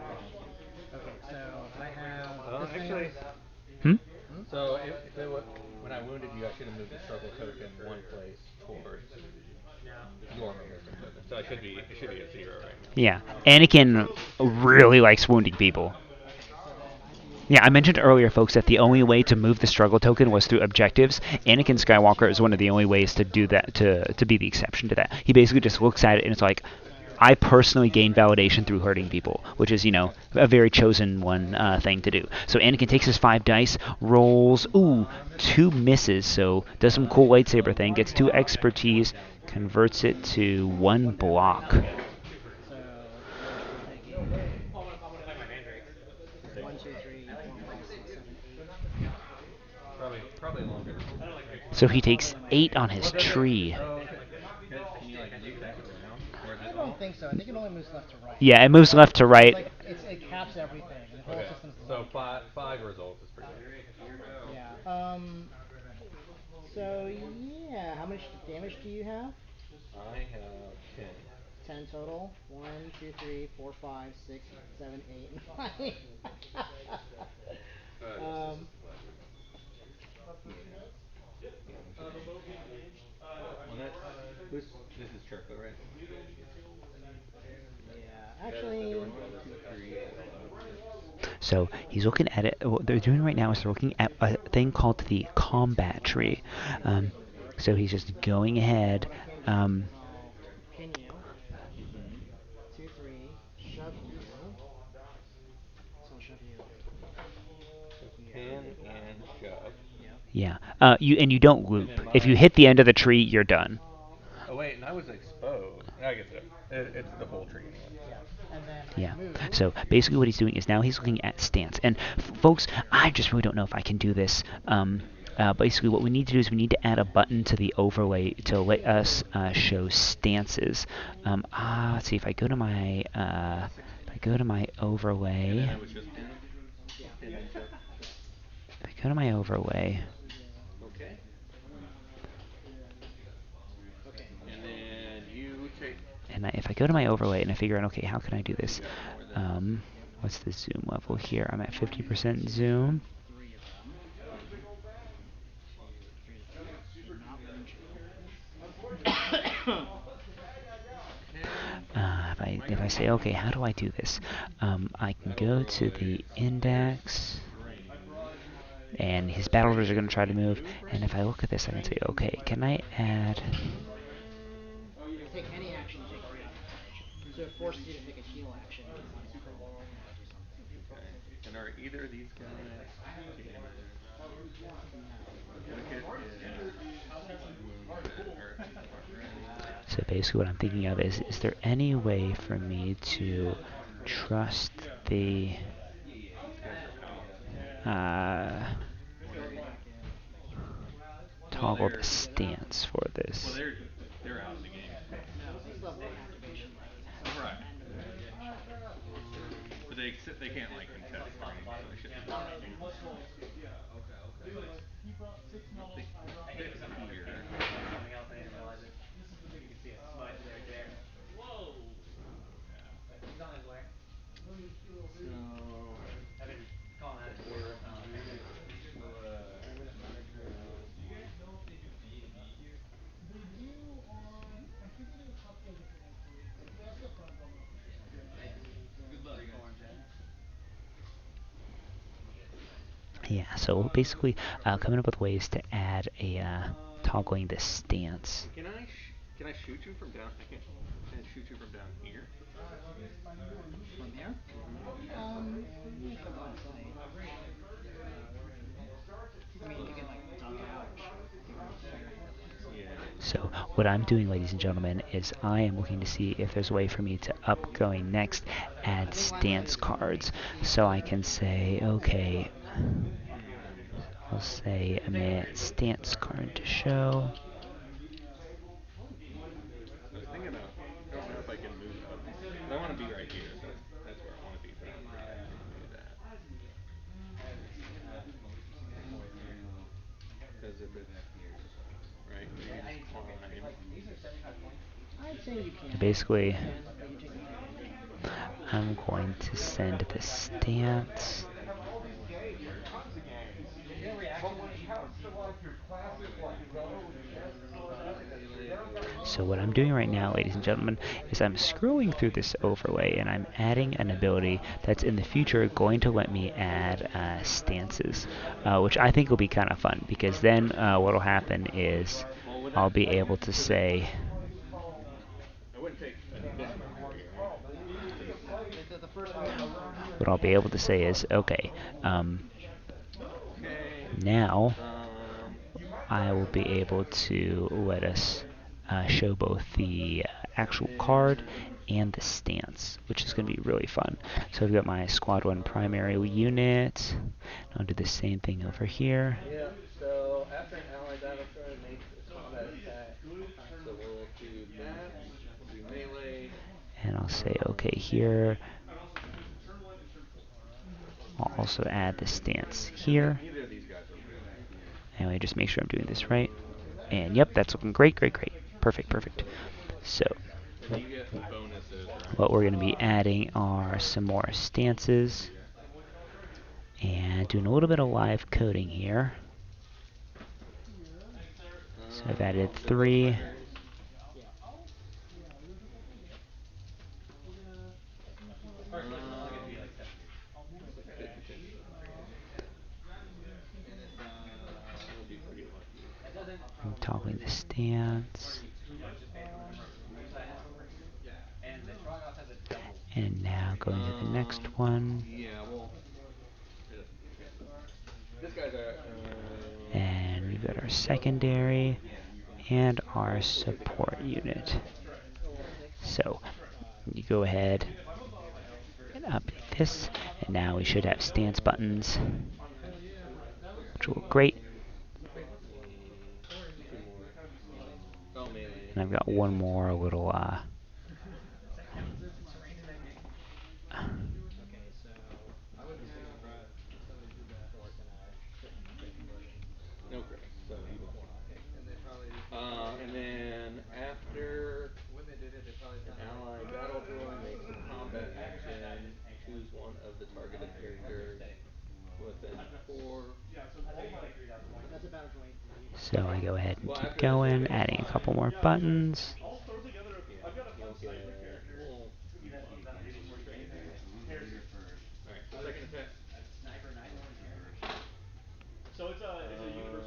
Okay, so I have Well, this many on actually, this. Hmm? Hmm? so if it was, when I wounded you, I should have moved the struggle token one place towards your momentum token. So it should be a 0 right now. Yeah. Okay. Anakin really likes wounding people. Okay, so then I do Yeah, I mentioned earlier, folks, that the only way to move the struggle token was through objectives. Anakin Skywalker is one of the only ways to do that, to be the exception to that. He basically just looks at it and it's like, I personally gain validation through hurting people, which is, a very chosen one thing to do. So Anakin takes his 5 dice, rolls, two misses, so does some cool lightsaber thing, gets 2 expertise, converts it to 1 block. so we're still taking Okay. 1, 2, 3, 4, 5, 6, 7, 8. Probably longer than So he That's takes longer than my 8 on mandrake. his Oh, does it? tree. Oh, okay. Can you like move that around, or is I it don't all? think so. I think it only moves left to right. Yeah, it moves left to It's right. like it caps everything. The whole Okay. system's So designed to cap five everything. results is pretty good. Yeah. So yeah, how much damage do you have? I have 10. 10 total. 1, 2, 3, 4, 5, 6, 7, 8, and 9. Yeah. Yeah. Well, that's this is Charco, right? Yeah, actually, One, two, three, four, five, six. So he's looking at it. What they're doing right now is they're looking at a thing called the combat tree. So he's just going ahead. what I can do Um, is I'll pin you. Mhm. 2, 3, shove you. So I'll shove you So here. pin and shove, Yep. yeah. You don't and loop. then If you my. hit the end of the tree, you're done. Oh wait, and I was exposed. I guess it's the whole tree anyway. Yeah. And then I Yeah. move. So basically, what he's doing is now he's looking at stance. And folks, I just really don't know if I can do this. Basically, what we need to do is we need to add a button to the overlay to let us show stances. Let's see if I go to my And then overlay. it was just pin, Yeah. pin and shove. If I go to my overlay, Okay. Okay. And then you take. and if I go to my overlay and I figure out, okay, how can I do You this? got more than. What's the zoom level here? I'm at 50% So you have zoom. 3 of them. Mhm. 3 to 3. So not range Okay. If I say, okay, how do I do this? I can go to the index, and his battle orders are going to try to move. And if I look at this, I can say, okay, can I add? You can take any action to take a random damage. So it forces you to take a heal action if you want to do something. Okay. And are either of these guys damaged? Wicket is wounded or barbarian. So basically, what I'm thinking of is there any way for me to trust the These guys are out. uh, Well, toggle the stance for well this? they're they're out of the game. No, these level 1 activation levels. So it's Right. the end of the activation. But they can't like contest or anything, so they shouldn't be damaged. Nope, they clear. So They do on. I'm thinking of a couple of different entries. They have the front door mounted Yeah, so basically, coming up with ways to add a toggling the stance. can I shoot you from down? Can I shoot you from down here? From here? Mhm. Make a run fight. I mean, you can like duck out and shoot if you want here. Yeah. So what I'm doing, ladies and gentlemen, is I am looking to see if there's a way for me to up going next, I add think line of sight stance is good for me. cards. So I can say, okay, Mhm. I'll say a minute stance card to show. I was thinking about. I don't know if I can move up. I want to be right here, so that's where I want to be. But I don't think I can do that. Because if it's saying you can. Basically, You can, but you take the penalty. I'm going to send the stance. So what I'm doing right now, ladies and gentlemen, is I'm scrolling through this overlay and I'm adding an ability that's in the future going to let me add stances, which I think will be kind of fun, because then what will happen is Well, would I'll that, be able to say, it wouldn't take this amount over here, right? The first move is for what I'll be able to say is, okay, Okay. now Um, I will be able to let us show both the actual card and the stance, which is going to be really fun. So I've got my Squadron primary unit. I'll do the same thing over here. yeah, so after an allied battle cry makes a combat attack, so we'll do that. We'll do melee. And I'll say, okay, here. I'll also add the stance here. Neither of these guys are real. Anyway, just make sure I'm doing this right. And yep, that's looking great, great, great. Perfect, perfect. So And you get bonuses, right? what we're going to be adding are some more stances. And doing a little bit of live coding here. So I've added They're both 3. primaries. yeah. It's like 50-50. We'll do 3 lucky. I'm toggling the stance. And now going to the next one. Yeah, well, this guy's a. And we've got our secondary and our support unit. So you go ahead and update this, and now we should have stance buttons, which will look great. Oh, melee. And I've got one more little Okay, so I wouldn't be surprised if somebody did that for like a crit conversion. No crits, so you won't. And they probably And then after when they did it, they probably an found out ally like, battle droid makes a combat action, choose one of the targeted characters within 4. That's a battle droid D. So I go ahead and Well, keep after this, you'll going, get adding a one. couple more buttons. Yeah, you'll get. Well, alright, second attack. So hitting crit.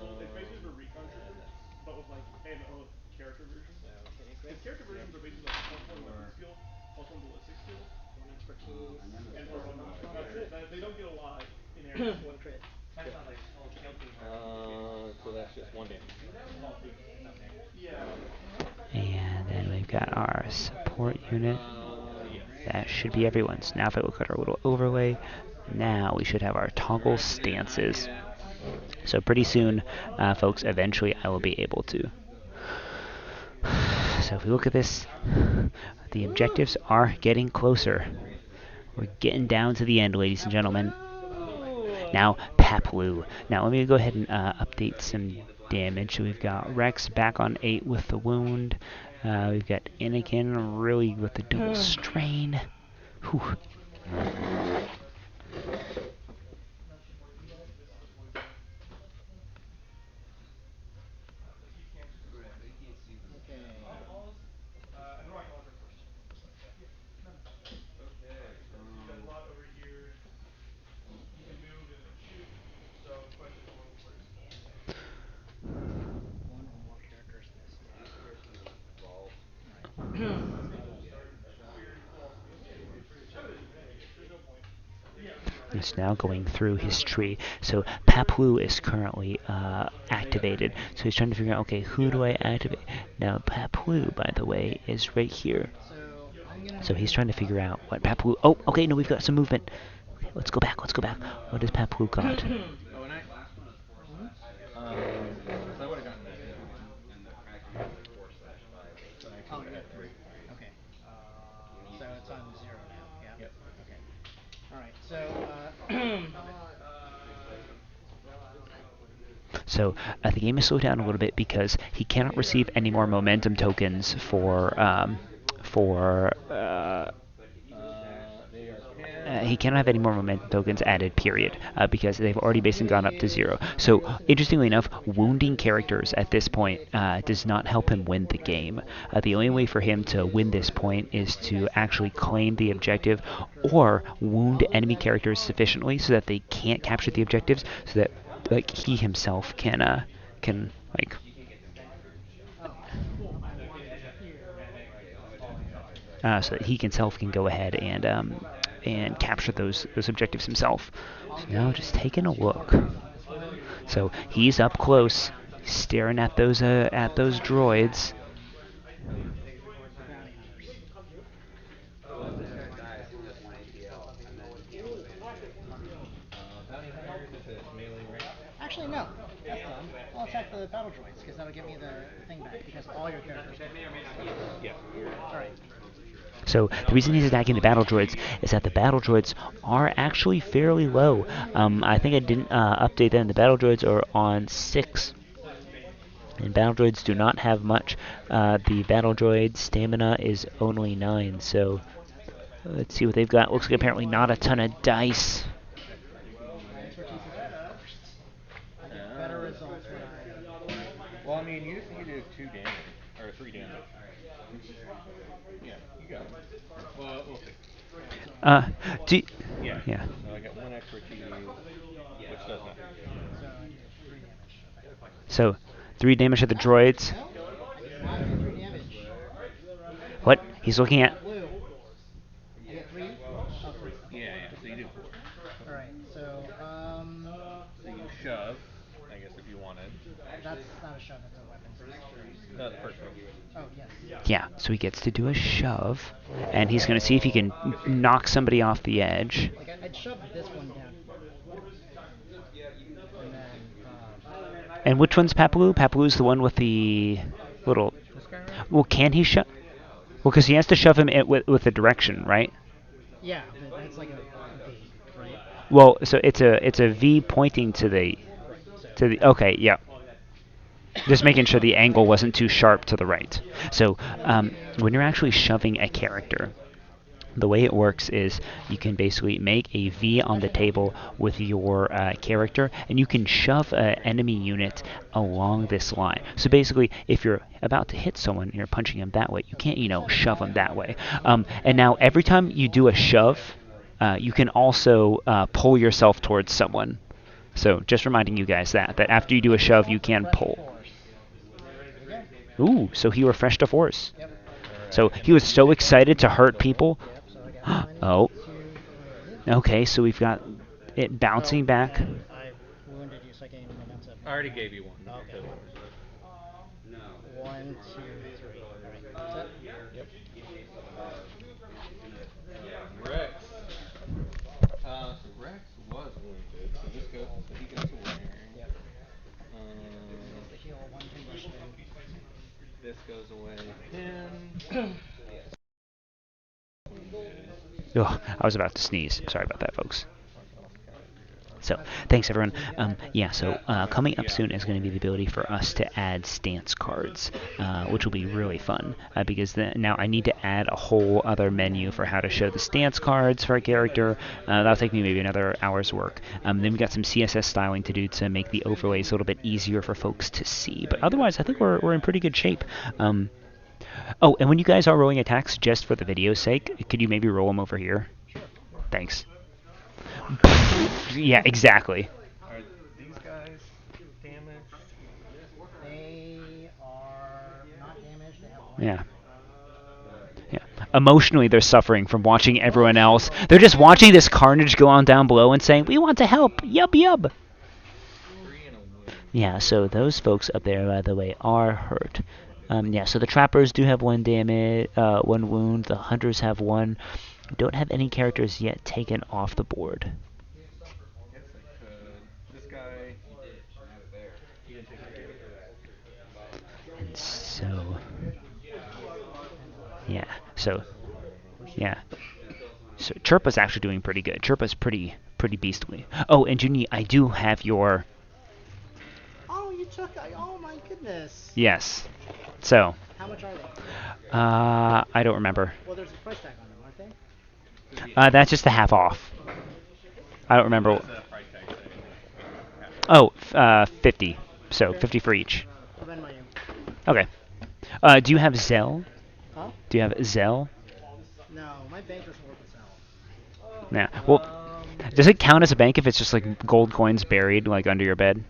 One expertise. Oh, that's it. One crit. So that's just 1 damage. Okay. And then we've got our support unit. Yes. That should be everyone's. Now if I look at our little overlay, now we should have our toggle stances. So pretty soon, folks, eventually I will be able to. So if we look at this, the objectives are getting closer. We're getting down to the end, ladies and gentlemen. Now, Paplu. Now let me go ahead and update some damage. So we've got Rex back on 8 with the wound. We've got Anakin really with the double strain. Whew. Okay. One or more characters in this stance. Right. It's now going through his tree. So Paplu is currently activated. So he's trying to figure out, okay, who do I activate? Now Paplu, by the way, is right here. So I'm gonna So he's move. trying to figure out what Paplu... Oh, okay, no, we've got some movement. Okay, let's go back, let's go back. What does Paplu got? Oh, and I. Hmm? So I would have gotten that anyway. But I Oh, could you have got 3. 3. Okay. So it's on 0 now. Yeah. Yep. Okay. All right. So So the game is slowed down a little bit because he cannot receive any more momentum tokens for They are pinned. he cannot have any more momentum tokens added, period, because they've already basically gone up to 0. So, interestingly enough, wounding characters at this point does not help him win the game. The only way for him to win this point is to actually claim the objective or wound enemy characters sufficiently so that they can't capture the objectives, so that like he himself can like. Oh. So that he himself can go ahead and capture those objectives himself. So now just taking a look. So he's up close, staring at those droids. Bounty hunters. Bounty hunters is a melee rank. Actually, no. That's dumb. I'll attack the battle droids, because that'll give me the thing back, because all your characters get Yeah. Alright. So the reason he's attacking the battle droids is that the battle droids are actually fairly low. I think I didn't update them. The battle droids are on 6. And battle droids do not have much. The battle droid stamina is only 9. So let's see what they've got. Looks like apparently not a ton of dice. My expertise is reinforced. I get better results when I... Well, I mean, you just need to do 2 damage or 3 damage. Yeah, you got it. Well, we'll see. Yeah. Yeah. So I got 1 expertise, which does nothing. So I do 3 damage. Okay. So 3 damage to the droids. No, I did not do 3 damage. What? He's looking at. Blue. I get 3? Oh, 3. Yeah, so you do 4. Alright, so, So you shove, I guess, if you wanted. that's not a shove, that's a weapon. No, the first one. Oh, yes. Yeah, so he gets to do a shove, and he's going to see if he can knock somebody off the edge. Like, I'd shove this one down. And then, And which one's Papalu? Papalu's the one with the little... This guy, right? Well, can he shove? Well, because he has to shove him with the direction, right? yeah, but that's like a V, right? Well, so it's a V pointing to the... Okay, yeah. Just making sure the angle wasn't too sharp to the right. So when you're actually shoving a character, the way it works is you can basically make a V on the table with your character, and you can shove an enemy unit along this line. So basically, if you're about to hit someone and you're punching them that way, you can't, shove them that way. And now every time you do a shove, you can also pull yourself towards someone. So just reminding you guys that after you do a shove, you can pull. Ooh, so he refreshed a force. Yep. So he was so excited to hurt people. Yep, so I got 1, Oh. 2, Okay, so we've got it bouncing back. and I wounded you, so I gained momentum. I already gave you 1. Okay. So. 1, 2, 3. Alright, set. Yep. Rex. So Rex was wounded, so this goes, so he goes away. Yep. The heal 1 condition. This goes away. Pin. Ugh, I was about to sneeze. Sorry about that, folks. So, thanks everyone. So coming up soon is going to be the ability for us to add stance cards, which will be really fun, because now I need to add a whole other menu for how to show the stance cards for a character. That'll take me maybe another hour's work. Then we've got some CSS styling to do to make the overlays a little bit easier for folks to see. But otherwise, I think we're in pretty good shape. Oh, and when you guys are rolling attacks, just for the video's sake, could you maybe roll them over here? Thanks. Yeah, exactly. Are these guys damaged? They are not damaged, they have 1. Yeah. Yeah. Emotionally, they're suffering from watching everyone else. They're just watching this carnage go on down below and saying, "We want to help. Yub yub." 3 and a wound. Yeah. So those folks up there, by the way, are hurt. So the trappers do have 1 damage, 1 wound. The hunters have 1. Don't have any characters yet taken off the board. Yes, I could. This guy. He didn't take any damage. And so, yeah. So, yeah. So Chirpa's actually doing pretty good. Chirpa's pretty beastly. Oh, and Junie, I do have your. Oh goodness. Yes. So, How much are they? I don't remember. Well, there's a price tag on them, aren't they? That's just the half off. I don't remember. What does the price tag say? Oh, 50. So Okay. 50 for each. I'll Venmo you. Okay. Do you have Zelle? Huh? Do you have Zelle? No, my bank doesn't work with Zelle. Yeah. Well, does it count as a bank if it's just like gold coins buried like under your bed?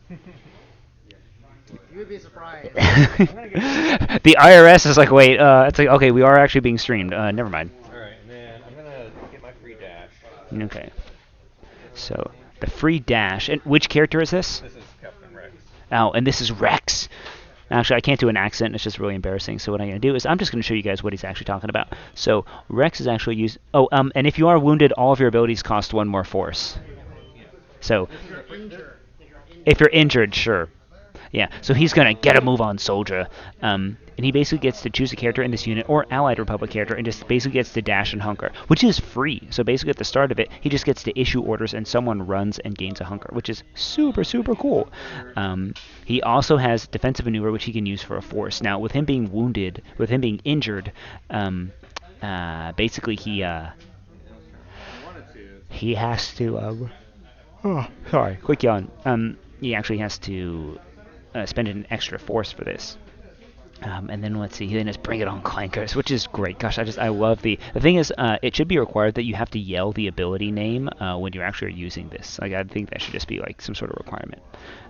You would be surprised. The IRS is like, wait, it's like, okay, we are actually being streamed. Never mind. Alright, and then I'm gonna get my free dash. Okay. So, the free dash. And which character is this? This is Captain Rex. Oh, and this is Rex. Actually, I can't do an accent. It's just really embarrassing. So what I'm going to do is I'm just going to show you guys what he's actually talking about. So Rex is actually used... Oh, and if you are wounded, all of your abilities cost 1 more force. So if you're injured, sure. Yeah, so he's going to get a move on Soldier. And he basically gets to choose a character in this unit or Allied Republic character and just basically gets to dash and hunker, which is free. So basically at the start of it, he just gets to issue orders and someone runs and gains a hunker, which is super, super cool. He also has defensive maneuver, which he can use for a force. Now, with him being wounded, with him being injured, basically he has to... oh, sorry, quick yawn. He actually has to spend an extra force for this. And then let's see, he then just bring it on clankers, which is great. Gosh, I love the thing is, it should be required that you have to yell the ability name when you're actually using this. Like, I think that should just be like some sort of requirement.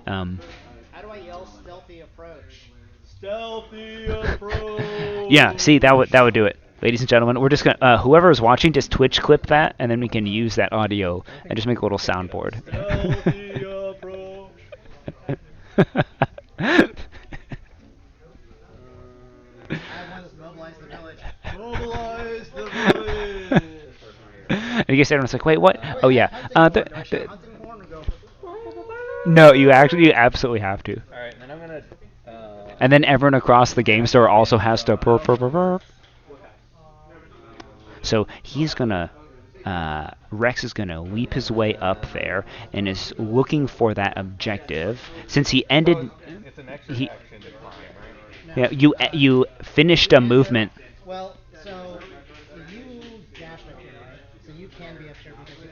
How do I yell stealthy approach? Stealthy approach! Yeah, see, that would do it. Ladies and gentlemen, we're just gonna, whoever is watching, just Twitch clip that, and then we can use that audio and just make a little soundboard. Stealthy approach! Mobilize the village. Mobilize the village! And you guess everyone's like, wait, what? Oh yeah. Do I shoot a hunting horn or go? No, you absolutely have to. Alright, and then I'm gonna... And then everyone across the game store also has to burp, burp, burp, burp. So he's gonna... Rex is gonna leap his way up there and is looking for that objective. Since he ended... It's an extra action to climb, right? Yeah, you finished a movement. Well, so you dashed up here, right? So you can be up here because you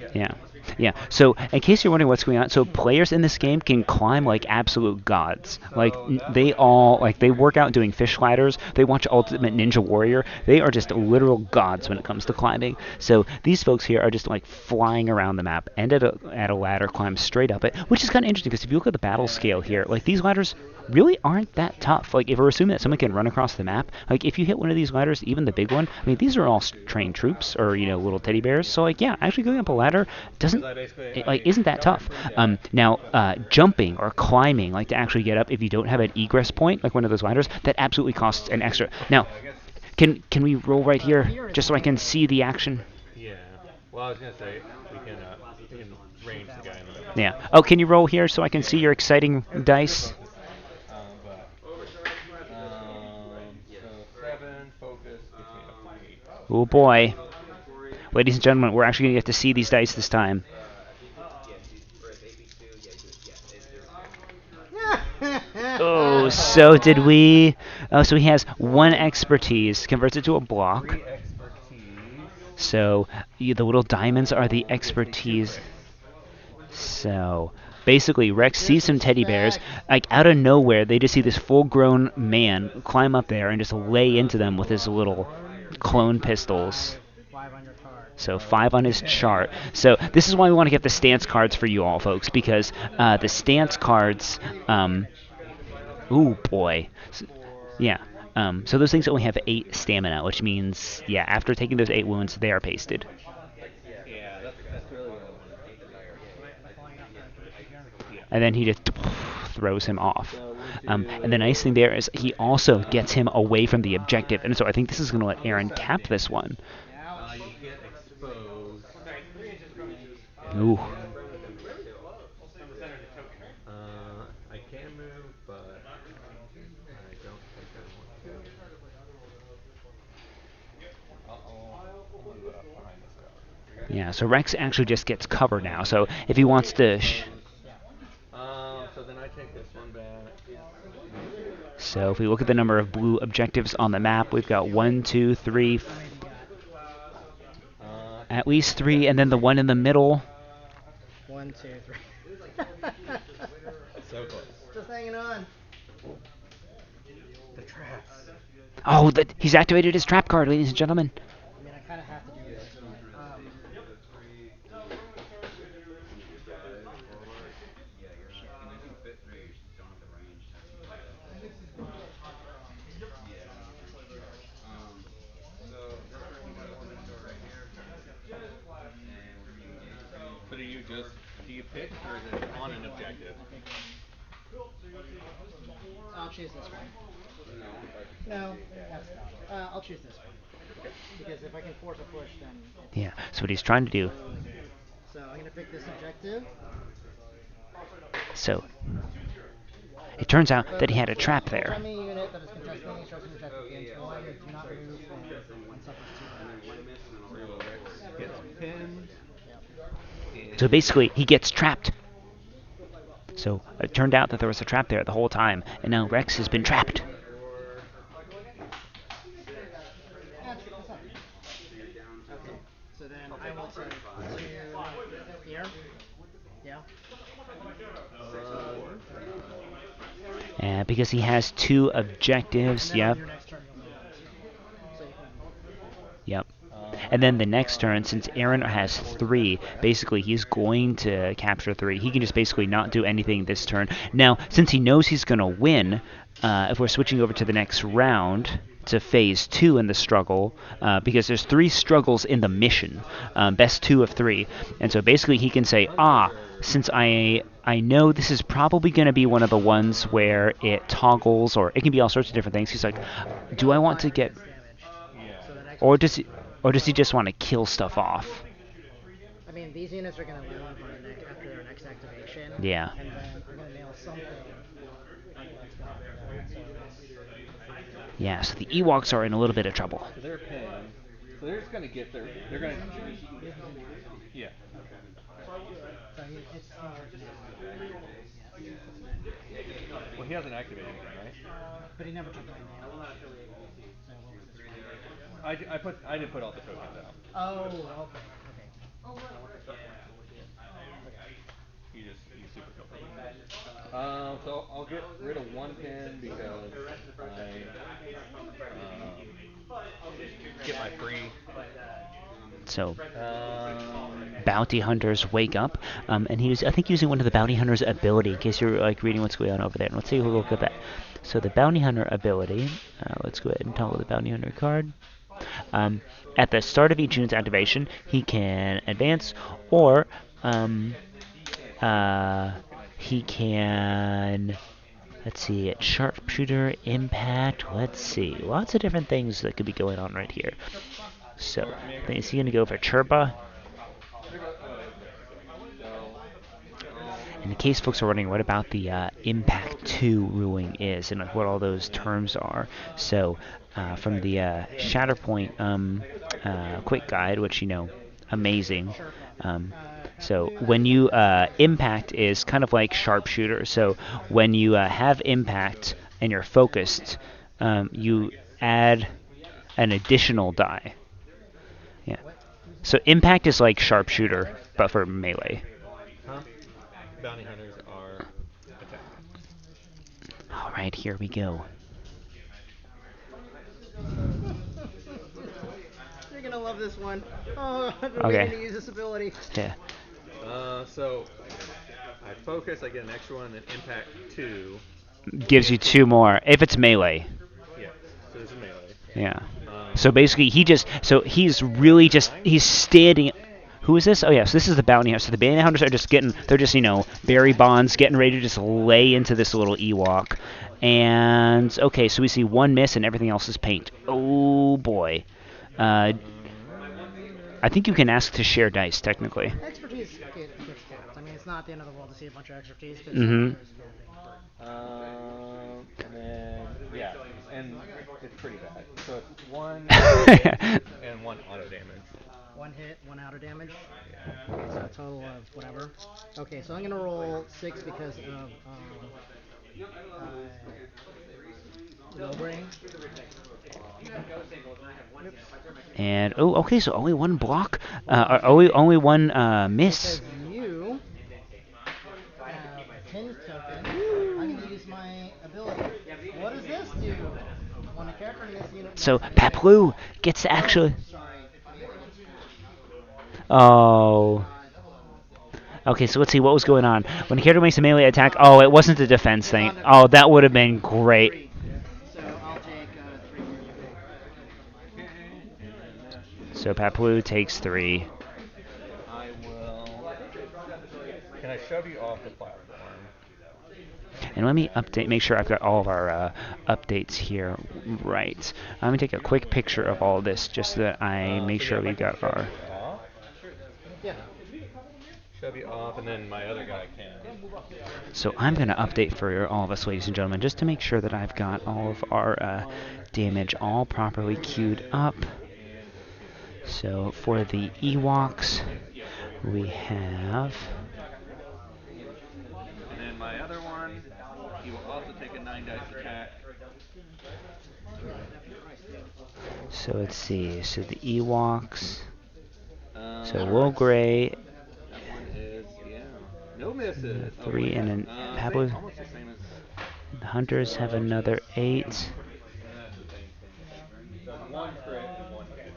ended Yeah. Yeah. So, in case you're wondering what's going on, so players in this game can climb like absolute gods. Like they work out doing fish ladders. They watch Ultimate Ninja Warrior. They are just literal gods when it comes to climbing. So these folks here are just like flying around the map and at a ladder climb straight up it, which is kind of interesting because if you look at the battle scale here, like these ladders really aren't that tough. Like if we're assuming that someone can run across the map, like if you hit one of these ladders, even the big one, I mean these are all trained troops or little teddy bears. So like yeah, actually going up a ladder isn't that tough. Now jumping or climbing, like to actually get up if you don't have an egress point, like one of those ladders, that absolutely costs an extra. Now, can we roll right here just so I can see the action? Yeah. Well, I was gonna say we can range the guy in the middle. Yeah. Oh, can you roll here so I can see your exciting dice? So 7 focus gets me up to 8. Oh boy. Ladies and gentlemen, we're actually going to get to see these dice this time. Oh, so did we... Oh, so he has 1 expertise, converts it to a block. 3 expertise. So the little diamonds are the expertise. So basically, Rex sees some teddy bears. Like out of nowhere, they just see this full-grown man climb up there and just lay into them with his little clone pistols. 5 on your card. So 5 on his chart. So this is why we want to get the stance cards for you all, folks, because the stance cards... ooh, boy. Yeah. So those things only have 8 stamina, which means, yeah, after taking those 8 wounds, they are pasted. Yeah, that's really And then he just throws him off. And the nice thing there is he also gets him away from the objective. And so I think this is going to let Aaron cap this one. you get exposed. Ooh. I can move, but I don't think I want to. I'll move up behind this guy. Yeah, so Rex actually just gets cover now. So if he wants to... So then I take this one back. So if we look at the number of blue objectives on the map, we've got 1, 2, 3, How many do you got? at least 3, and then the one in the middle. 1, 2, 3. So close. Just hanging on. The traps. Oh, he's activated his trap card, ladies and gentlemen. I mean, I kind of have to do this, but So do you pick, or is it on an objective? I'll choose this one. No, that's not. I'll choose this one. Because if I can force a push, then... Yeah, so what he's trying to do. So I'm going to pick this objective. So it turns out that he had a trap there. Any unit that is contesting a chosen objective gains 1. Do not move, and 1 suffers 2 damage. Gets pinned. So basically, he gets trapped. So it turned out that there was a trap there the whole time, and now Rex has been trapped. So then I will take 2 here. Yeah. And because he has 2 objectives, And then yep. on your next turn, you'll move it. So you can... Yep. And then the next turn, since Aaron has 3, basically he's going to capture 3. He can just basically not do anything this turn. Now, since he knows he's going to win, if we're switching over to the next round, to phase 2 in the struggle, because there's 3 struggles in the mission, best 2 of 3. And so basically he can say, since I know this is probably going to be one of the ones where it toggles, or it can be all sorts of different things. He's like, do I want to get... Or does he just want to kill stuff off? I mean, these units are going to live on after their next activation. Yeah. And then we're going to nail something. Yeah, so the Ewoks are in a little bit of trouble. So they're pinned. So they're just going to get their... They're going to... Yeah. So it's Well, he hasn't activated anything, right? but he never took my nail. So what was this? I didn't put all the tokens out. Oh, okay. You super killed me. So I'll get rid of 1 pin because I get my free. So bounty hunters wake up, and he was, I think, using one of the bounty hunter's ability. In case you're like reading what's going on over there, and let's take a look at that. So the bounty hunter ability. Let's go ahead and toggle the bounty hunter card. At the start of each unit's activation, he can advance, or he can, let's see, at sharpshooter, impact, let's see, lots of different things that could be going on right here. So, is he going to go for Chirpa? In case folks are wondering what about the Impact 2 ruling is and what all those terms are. So, from the Shatterpoint quick guide, which, amazing. So when you impact is kind of like sharpshooter. So when you have impact and you're focused, you add an additional die. Yeah. So impact is like sharpshooter, but for melee. Huh? Bounty hunters are attacking. All right, here we go. You're gonna love this one. Oh, I've been Okay. waiting to use this ability. Yeah. So I focus, I get an extra one, and then impact 2. Gives you 2 more if it's melee. Yeah. So this is melee. Yeah. So basically, he's standing. Who is this? Oh, yeah, so this is the bounty hunter. So the bounty hunters are just Barry Bonds getting ready to just lay into this little Ewok. And, okay, so we see 1 miss and everything else is paint. Oh, boy. I think you can ask to share dice, technically. Expertise gets capped. I mean, it's not the end of the world to see a bunch of expertise. But Mm-hmm. And then, yeah, and it's pretty bad. So it's 1 and 1 auto damage. 1 hit, 1 outer damage. Okay, so a total of whatever. Okay, so I'm gonna roll 6 because of Lowering. Oops. And oh, okay, so only one block, only one miss. Because you have a pin token, I'm going to use my ability. What does this do? When a character in this unit So makes a melee Paplu attack. gets to Oh, actually. sorry. Oh. God. Okay, so let's see what was going on. When a character makes a melee attack, oh, it wasn't the defense It's thing. on Oh, defense. that would have been great. 3. So I'll take 3 for you. Okay, and that So is. Paplu takes 3. I will. Can I shove you off the platform? And let me make sure I've got all of our updates here right. I'm going to take a quick picture of all this just so that I make So yeah, sure if I we've can got shove our. you off, Yeah. shove you off, and then my other guy can. So I'm going to update for all of us, ladies and gentlemen, just to make sure that I've got all of our damage all properly queued up. And go here. So for the Ewoks, we have. And then my other one, he will also take a 9 dice attack. So let's see. So the Ewoks. So Um, Will Gray, that one is no misses. Oh 3, wait, and then same, Pablo. almost the same as. The Hunters have another 8. And that's the same thing. So it's 1 crit and 1 hit.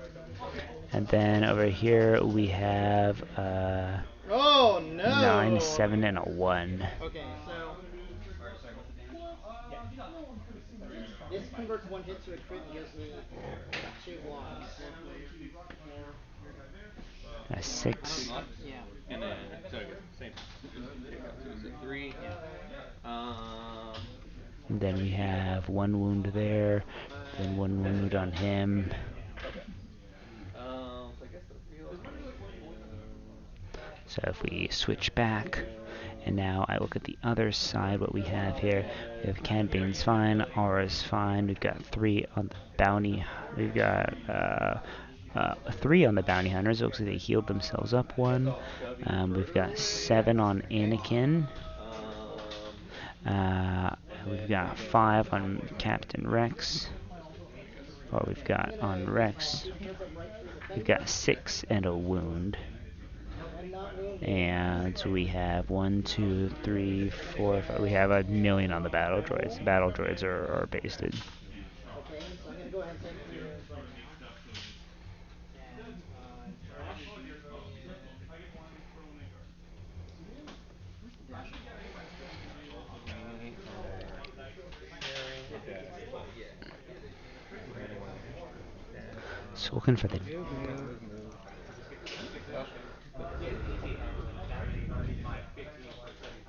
And then over here we have Oh 9, no! 7, and a 1. Okay, so this converts 1 hit to a crit and gives me 2 blocks. A 6. Blocks? Yeah. And then, so I guess same. Take out 2, so 3. Um, And then we have 1 wound there. Then 1 wound on him. so I guess the real So if we switch back, and now I look at the other side, what we have here, we have Campaigns fine, Aura's fine, we've got 3 on the bounty, we've got 3 on the bounty hunters. It looks like they healed themselves up 1. We've got 7 on Anakin. We've got 5 on Captain Rex. Well, we've got on Rex, we've got 6 and a wound. And so we have 1, 2, 3, 4, 5. We have a million on the battle droids. The battle droids are basted. Okay, so I'm gonna go ahead and take you and trash. Dash. So looking for the.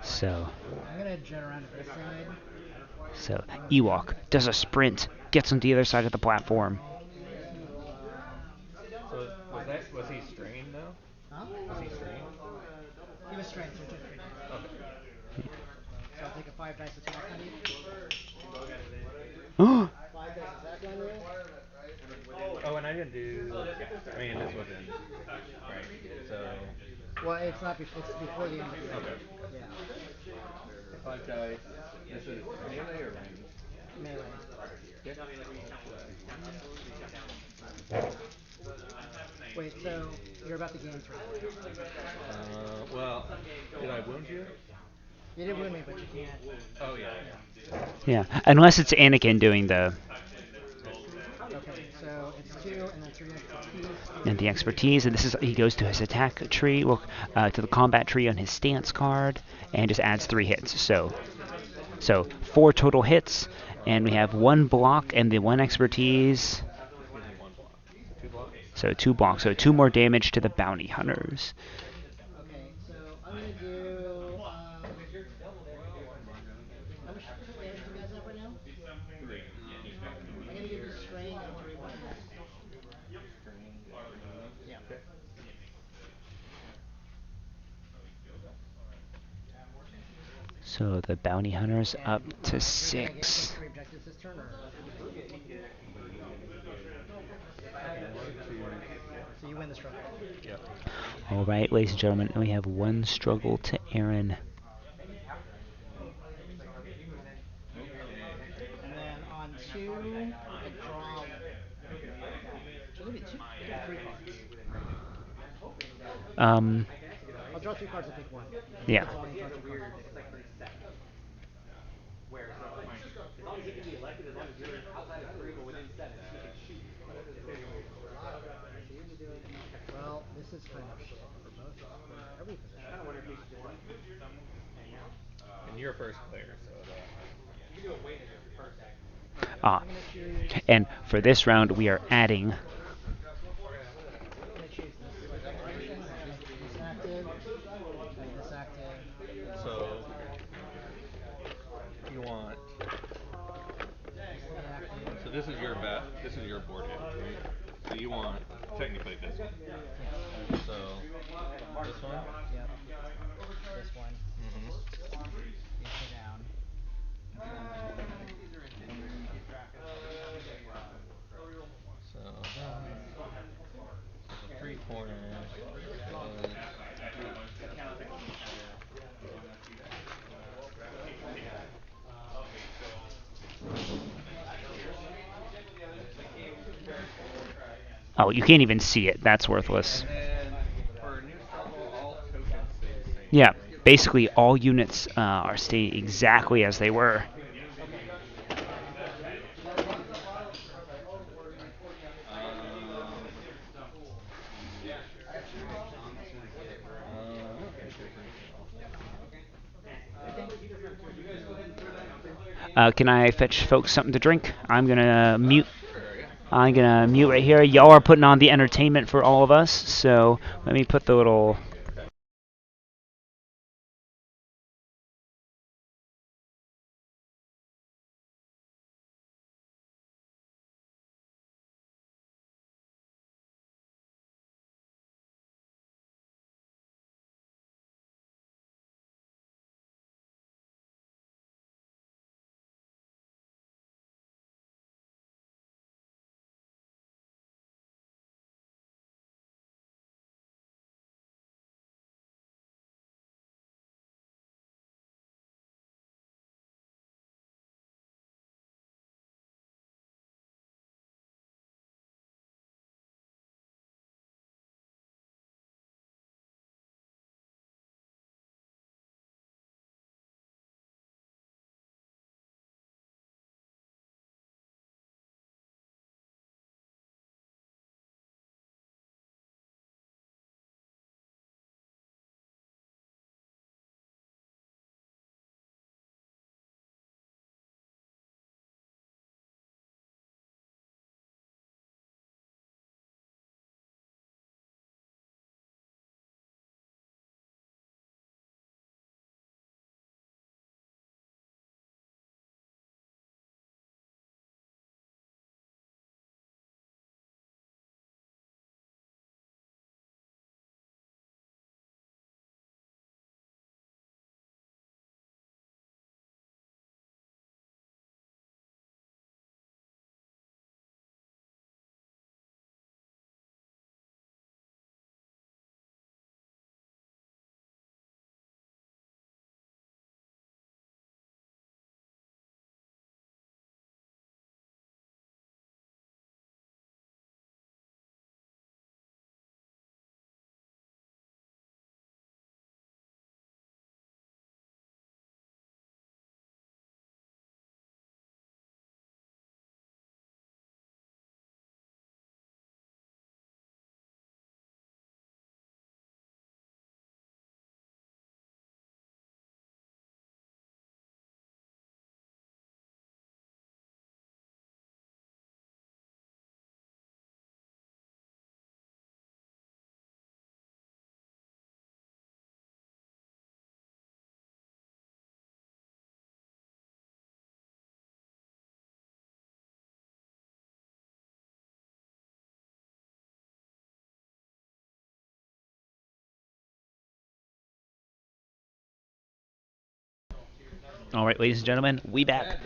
So. I'm gonna jet around to this side. So Ewok does a sprint, gets on the other side of the platform. So was he strained though? Huh? Was he strained? He was strength, so he took 3 damage. Okay. So I'll take a 5 dice attack on you. Oh, 5 dice attack on you. Oh, and I didn't do. I mean, this wasn't right. So. Well, it's not. It's before the end of the game. Okay. Yeah. 5 dice. This is melee or range? Melee. Yeah. Wait, so you're about to gain 3. Well, did I wound you? You did wound me, but you can't. Oh yeah. yeah. Unless it's Anakin doing the Okay, so it's 2 and then 3 expertise. and the expertise, and this is he goes to his attack tree, well, to the combat tree on his stance card, and just adds 3 hits. So 4 total hits, and we have 1 block and the 1 expertise. Gives me 1 block. 2 blocks. So 2 blocks. So 2 more damage to the bounty hunters. Okay, so I'm gonna do. How much damage do you guys have right now? 3. I'm gonna give you strain and 3 bonus. Yeah. Okay. So the bounty hunters And up to you're gonna take 6. 3 objectives this turn, or? So you win the struggle. Yep. All right, ladies and gentlemen, we have 1 struggle to Aaron. And then on 2, give me two. Give me 3 cards. Um, I'll draw 2 cards and pick one. yeah. That's all you draw 2 cards. Well, this is kind of shit for both for every position. And you're first player, so Ah, I'm gonna choose. and for this round, we are adding. I'm gonna choose this position. I'll make this active, and this active. so you want. This will be active. So this is your bet. This is your board hit, right? So you want technically this one. Yes. So this one. Yep. This one. Mhm. These go down. So the 3 corners. Oh, you can't even see it. That's worthless. And then for a new struggle, all tokens stay the same. Yeah, Right? basically all units are staying exactly as they were. Okay. Can I fetch folks something to drink? I'm gonna mute. Sure, yeah. I'm gonna mute right here. Y'all are putting on the entertainment for all of us, so let me put the little. All right, ladies and gentlemen, we back.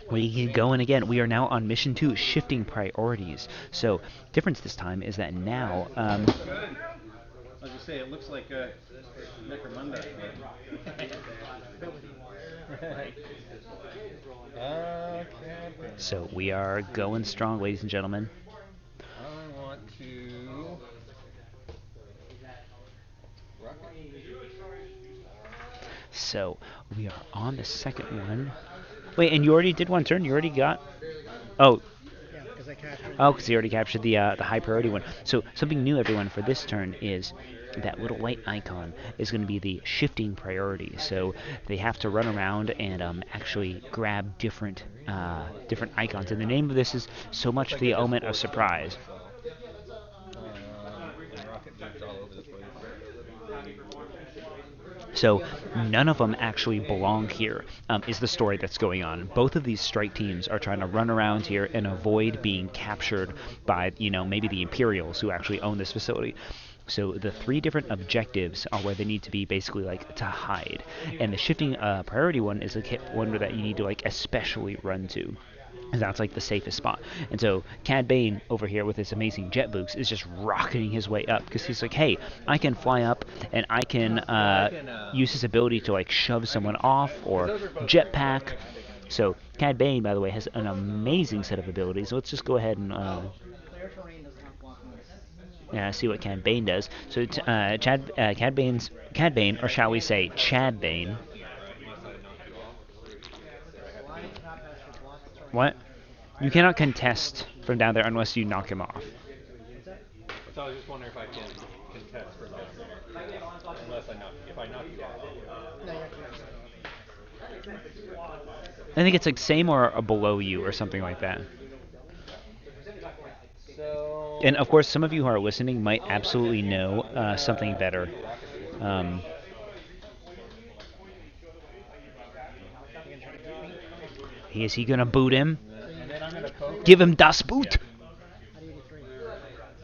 We get going again. We are now on mission 2, shifting priorities. So, difference this time is that now. Good. I was just say it looks like Necromunda. So we are going strong, ladies and gentlemen. So we are on the second one. Wait, and you already did one turn? You already got... Oh, Yeah, because I captured. oh, because you already captured the high priority one. So something new, everyone, for this turn is that little white icon is going to be the shifting priority. So they have to run around and actually grab different icons. And the name of this is so much for the element of surprise. And rocket moves all over the place. So none of them actually belong here, is the story that's going on. Both of these strike teams are trying to run around here and avoid being captured by, maybe the Imperials who actually own this facility. So the three different objectives are where they need to be basically like to hide. And the shifting priority one is the one that you need to like especially run to. And that's like the safest spot. And so Cad Bane over here with his amazing jet boots is just rocketing his way up because he's like, hey, I can fly up and I can use his ability to like shove someone off or jetpack. So Cad Bane, by the way, has an amazing set of abilities. So let's just go ahead and Clear terrain does not block me. see what Cad Bane does. So Cad Bane, or shall we say Chad Bane. Well, I cannot pass your block turn. What? You cannot contest from down there unless you knock him off. What's that? So I was just wondering if I can contest from down there. Unless if I knock you off. No, you have to. I think it's like same or below you or something like that. So. And of course, some of you who are listening might absolutely know something better. Is he gonna boot him? And then I'm gonna poke. Give him das Boot. How do you get 3? Oh,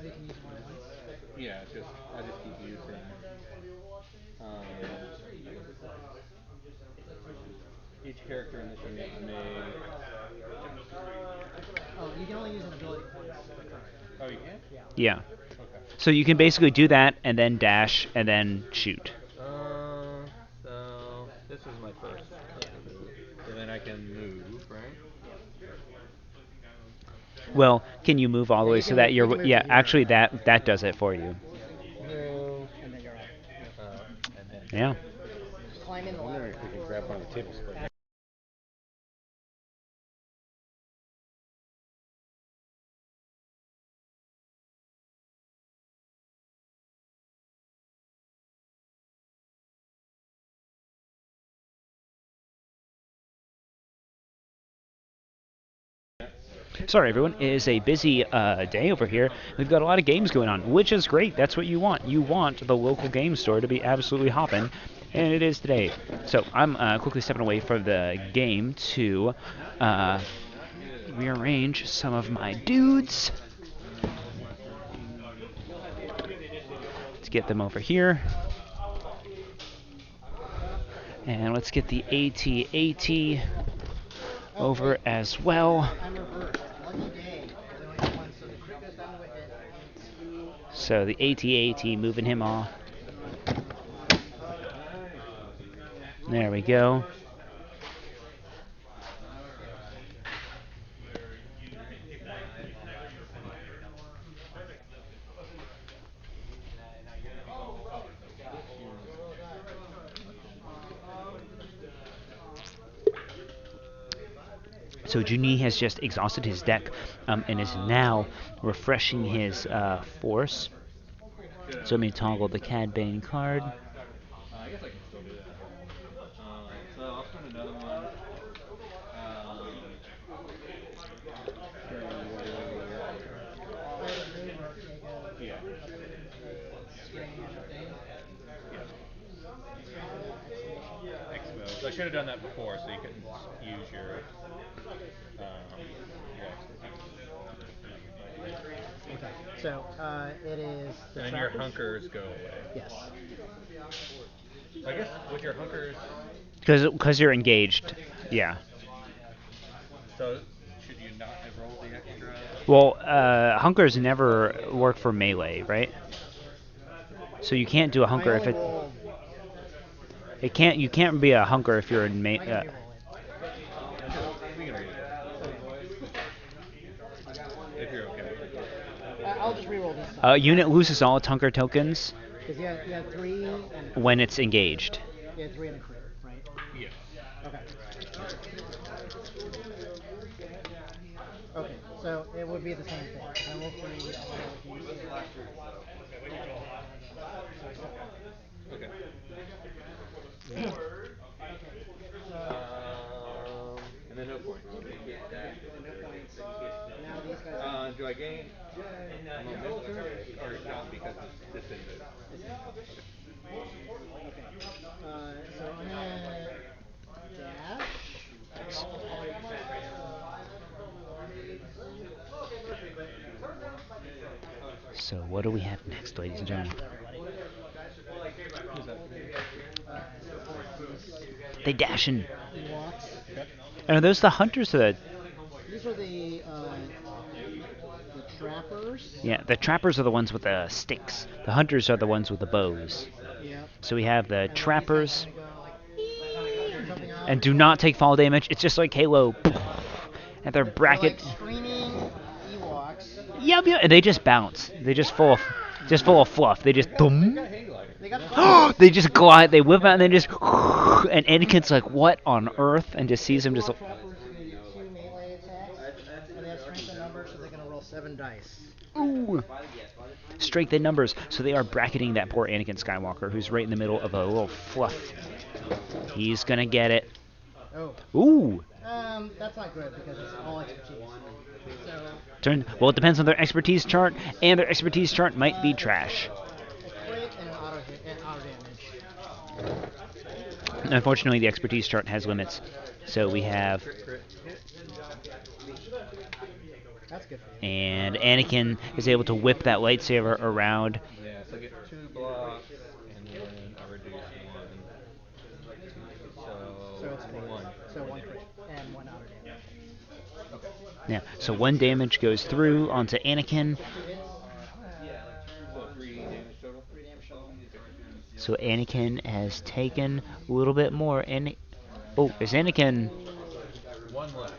you can use more than once. Yeah, I just keep using. Each character in this unit may. Oh, you can only use an ability once per turn. Oh, you can? Yeah. Yeah. Okay. So you can basically do that and then dash and then shoot. So this is my first move. And then I can move, right? Well, can you move all the way so that you you're? can move Yeah, to here. actually, that does it for you. Move. And then you're up. And then. Yeah. Climb in the I wonder ladder. if we can grab one of the tables. Sorry, everyone. It is a busy day over here. We've got a lot of games going on, which is great. That's what you want. You want the local game store to be absolutely hopping, and it is today. So I'm quickly stepping away from the game to rearrange some of my dudes. Let's get them over here. And let's get the AT-AT over as well. I'm reversed. Lucky day. I only have one, so the crew goes down with it. So the AT-AT moving him off. There we go. So Joon has just exhausted his deck and is now refreshing his force. So let me toggle the Cad Bane card. I guess I can still do that. So I'll spend another one. Yeah. Expo. So I should have done that before, so you couldn't use your Okay. So it is the and your trappers? hunkers go away. Yes. I guess with your hunkers. Because you're engaged. Yeah. So should you not have rolled the extra? Well, hunkers never work for melee, right? So you can't do a hunker I if only it. rolled. It can't. You can't be a hunker if you're in I can re-roll it. We can read it. If you're okay with it. I'll just re-roll this time. Unit loses all its hunker tokens Because you had 3 and when it's engaged. you had 3 and a crit, right? Okay. Okay, so it would be the same thing. I will free, I will use it. Okay. Okay, so And then no points. yeah, and no points. Now these guys are Do I gain momentum or not because it's disadvantage? disadvantage. Okay. So I'm gonna dash. So what do we have next, ladies and gentlemen? Hello, everybody. Who's that? They dash in. Ewoks. And are those the hunters or the... These are the trappers. Yeah, the trappers are the ones with the sticks. The hunters are the ones with the bows. Yep. So we have the And then these guys trappers, are gonna go like jumping off. and do not take fall damage. It's just like Halo. And their They're bracket... like screaming Ewoks. Yep, yep. And they just bounce. They just full of fluff. They just... Thump. They got flags. They just glide, they whip out, and then just... And Anakin's like, what on earth? And just sees him just... Ewoks trappers do 2 melee attacks, and they have strength in numbers, so they're gonna roll 7 dice. Ooh. Strength in numbers. So they are bracketing that poor Anakin Skywalker, who's right in the middle of a little fluff. He's gonna get it. Oh. Ooh. That's not good because it's all expertise. So Well, it depends on their expertise chart, and their expertise chart might be trash. a crit and an auto hit and auto damage. Unfortunately, the expertise chart has limits. So we have... That's good for you. And Anakin is able to whip that lightsaber around. Yeah, so I get 2 blocks, and then I reduce 1. So it's 4. 1. So 1 crit and 1 auto damage. Yeah, so 1 damage goes through onto Anakin. So 3 damage total? 3 damage total. So Anakin has taken a little bit more. Oh, is Anakin... 1 left.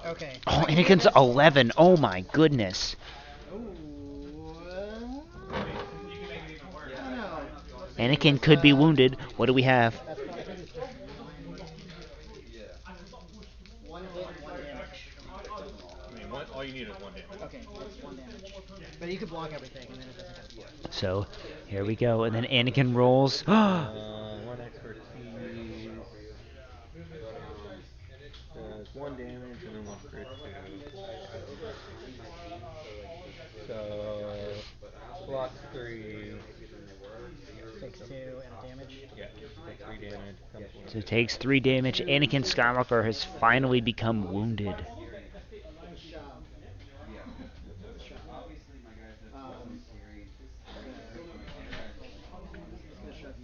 Okay. Oh, Anakin's 11. Oh my goodness. Ooh. I don't know. Anakin could be wounded. What do we have? That's what I think it's just 1 hit, 1 damage. I mean, all you need is 1 damage. Okay, that's 1 damage. But you could block everything, and then it doesn't have to block. So, here we go. And then Anakin rolls. 1 expertise. Does 1 damage and then 1 crit too. So, block 3. Takes 2 and a damage. Yeah, take 3 damage. So takes 3 damage. Anakin Skywalker has finally become wounded.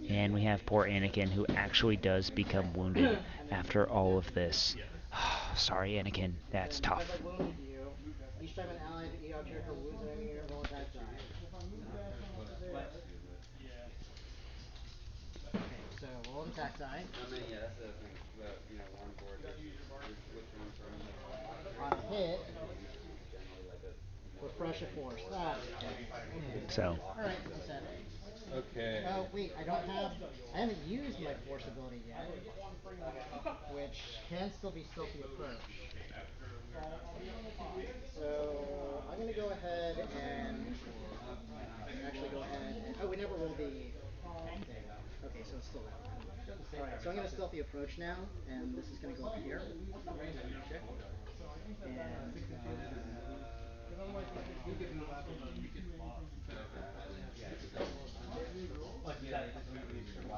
And we have poor Anakin, who actually does become wounded after all of this. Sorry, Anakin. That's tough. Each time an allied ER character wounds an enemy, roll attack die. Okay, so roll an attack die. On a hit, refresh a force. So, Alright, set. Okay. Oh, wait, I haven't used my force ability yet, which can still be stealthy approach. So, I'm going to go ahead and actually go ahead and, oh, we never rolled the thing. Okay, so it's still that. Alright, so I'm going to stealthy approach now, and this is going to go up here. And,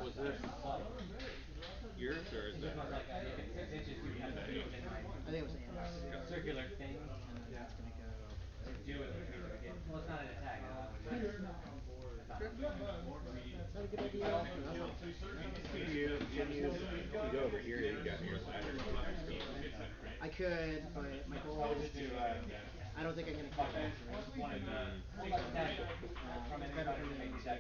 Was this yours or is that? I think it was Anna's. Circular thing, and then that's going to go. Well, it's not an attack. Is that a good idea? You go over here, you got your ladder. I could, but my goal is to. I don't think I'm going to kill that. It's better for me to take that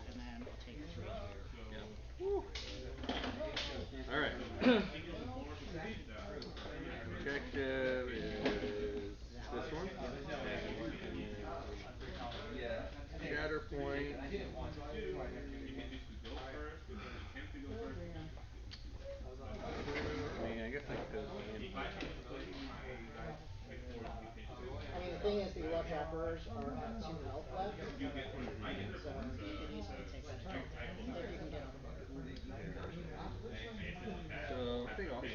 and then take 3. Alright. Check Shatterpoint. I didn't want to. I kept doing one. I mean, I guess I could land. I mean, the thing is, the Elo trappers are at 2 health left, so you could easily take that turn if you can get on the board. So I think I'll leave.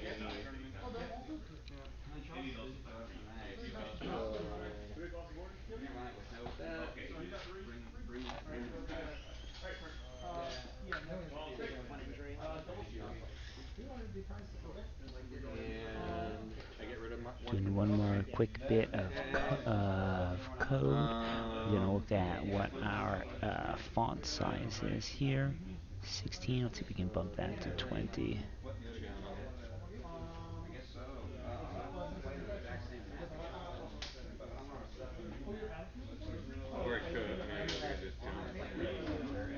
One injury. And I get rid of my one Doing from one my more hand. quick bit of code. We're gonna look at what our font size is here. 16. Let's see if we can bump that to 20. I guess so. I'm playing the exact same map, but I'm on a Or I could. I mean, I could just do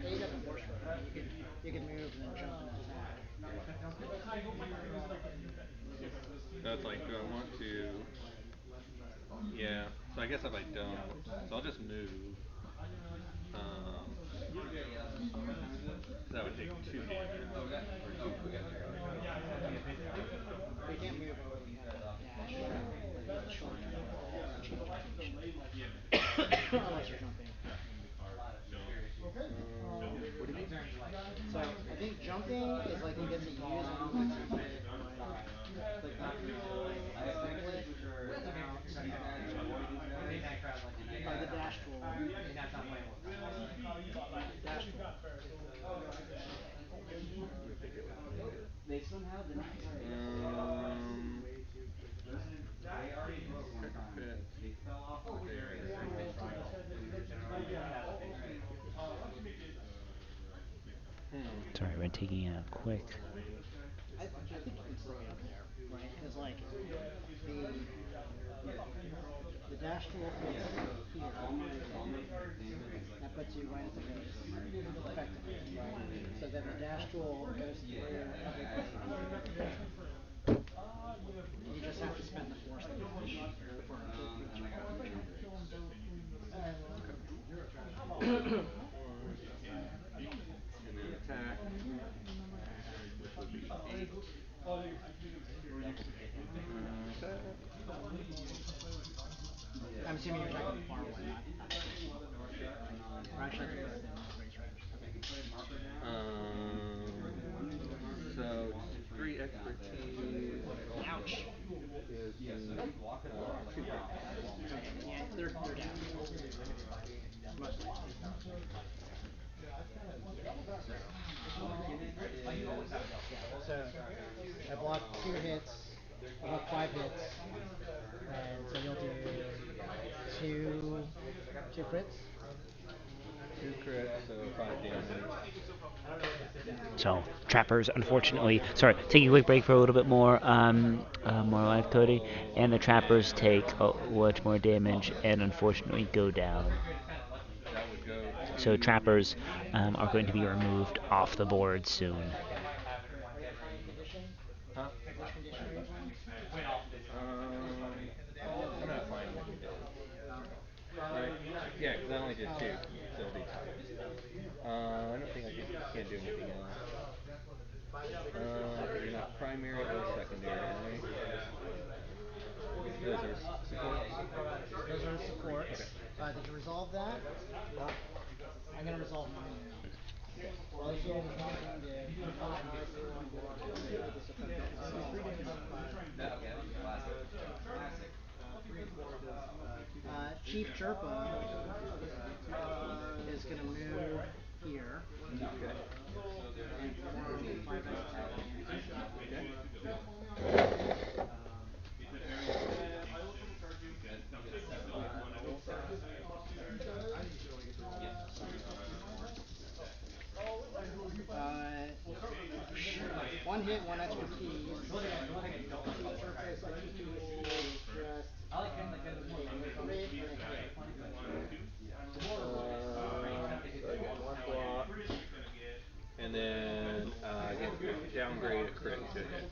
Yeah, you got the force road. I mean, you could move and then jump and then attack. So it's like, do I want to? Yeah. So I guess if I don't, so I'll just move. That would take 2 damage. But you can't move over the kind of dash short unless you're jumping. What do you mean? So I think jumping is like you get to use movement to hit like not distinctly. Or the dash tool. Dash tool. They somehow didn't They already broke one time. They fell off on the second trial. Sorry, we're taking a quick. I think you can still get up there, right? Because like the dash tool fits here. That puts you right at the base, effectively. So then the dash tool goes through everything. You just have to spend the force to dash for each And then attack, which would be 8. Attack. I'm assuming you're attacking the far one, not the close one. Or actually, I think the race range. So 3 expertise. Ouch. Is the 2 hits. Yeah, they're down. Most likely. So I blocked 2 hits. I blocked 5 hits. And so you'll do two crits. 2 crits, so 5 damage. So trappers, unfortunately, sorry, taking a quick break for a little bit more, more life coding, and the trappers take much more damage and unfortunately go down. That would go So to trappers are going to be removed off the board soon. Are you playing condition? Huh? Which condition are you playing? I'm not fine with it. Right? Yeah, because I only did 2, so it'll be I don't think can't do anything else. You're not primary or secondary, right? Those are supports? Those are supports. Did you resolve that? I'm going to resolve mine now. While the shield is not wounded, this effect is resolved. Chief Chirpa is going to move here. Okay. And perform 5 attack again. One hit, 1 expertise. Chief Chirpa is going to just I like him, like that was more take a crit and a hit. So I get 1 block. And then I get down downgrade a crit to hit.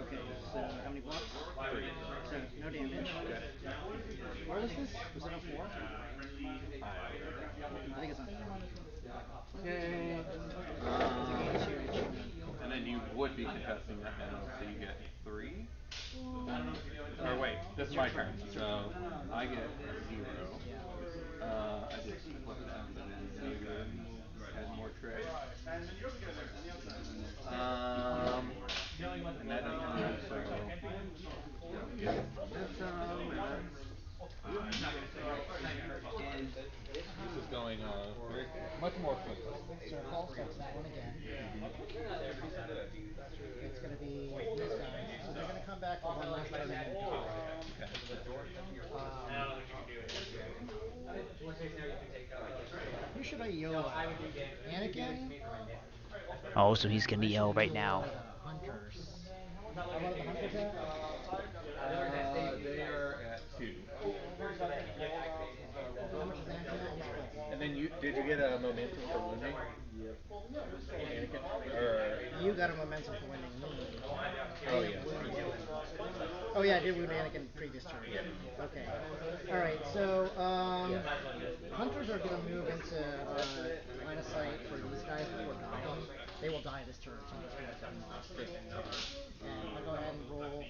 Okay, so how many blocks? 3. So no damage. Okay. What was this? Was it on 4? I think it's on 4. Okay. And then you would be contesting that now, so you get 3. Or wait, this is my turn, so I get 0. I just flip it up and then maybe add more tricks. And that doesn't move, so this is going much more quickly. Circle, so it's that one again. It's going to be these guys. So they're going to come back for one last turn and then die. Who should I yell at? Anakin? Oh, so he's gonna yell right now. Hunters. How about the hunters at? They are at 2. How much is Anakin at? He's full. And then did you get a momentum for wounding? Yep. Anakin? You got a momentum for winning me. Oh yeah. Oh yeah, I did wound Anakin previous turn. Yeah. Okay. Alright, so hunters are gonna move into line of sight for these guys before dying. They will die this turn, so I'm just gonna let them off. And I'll go ahead and roll.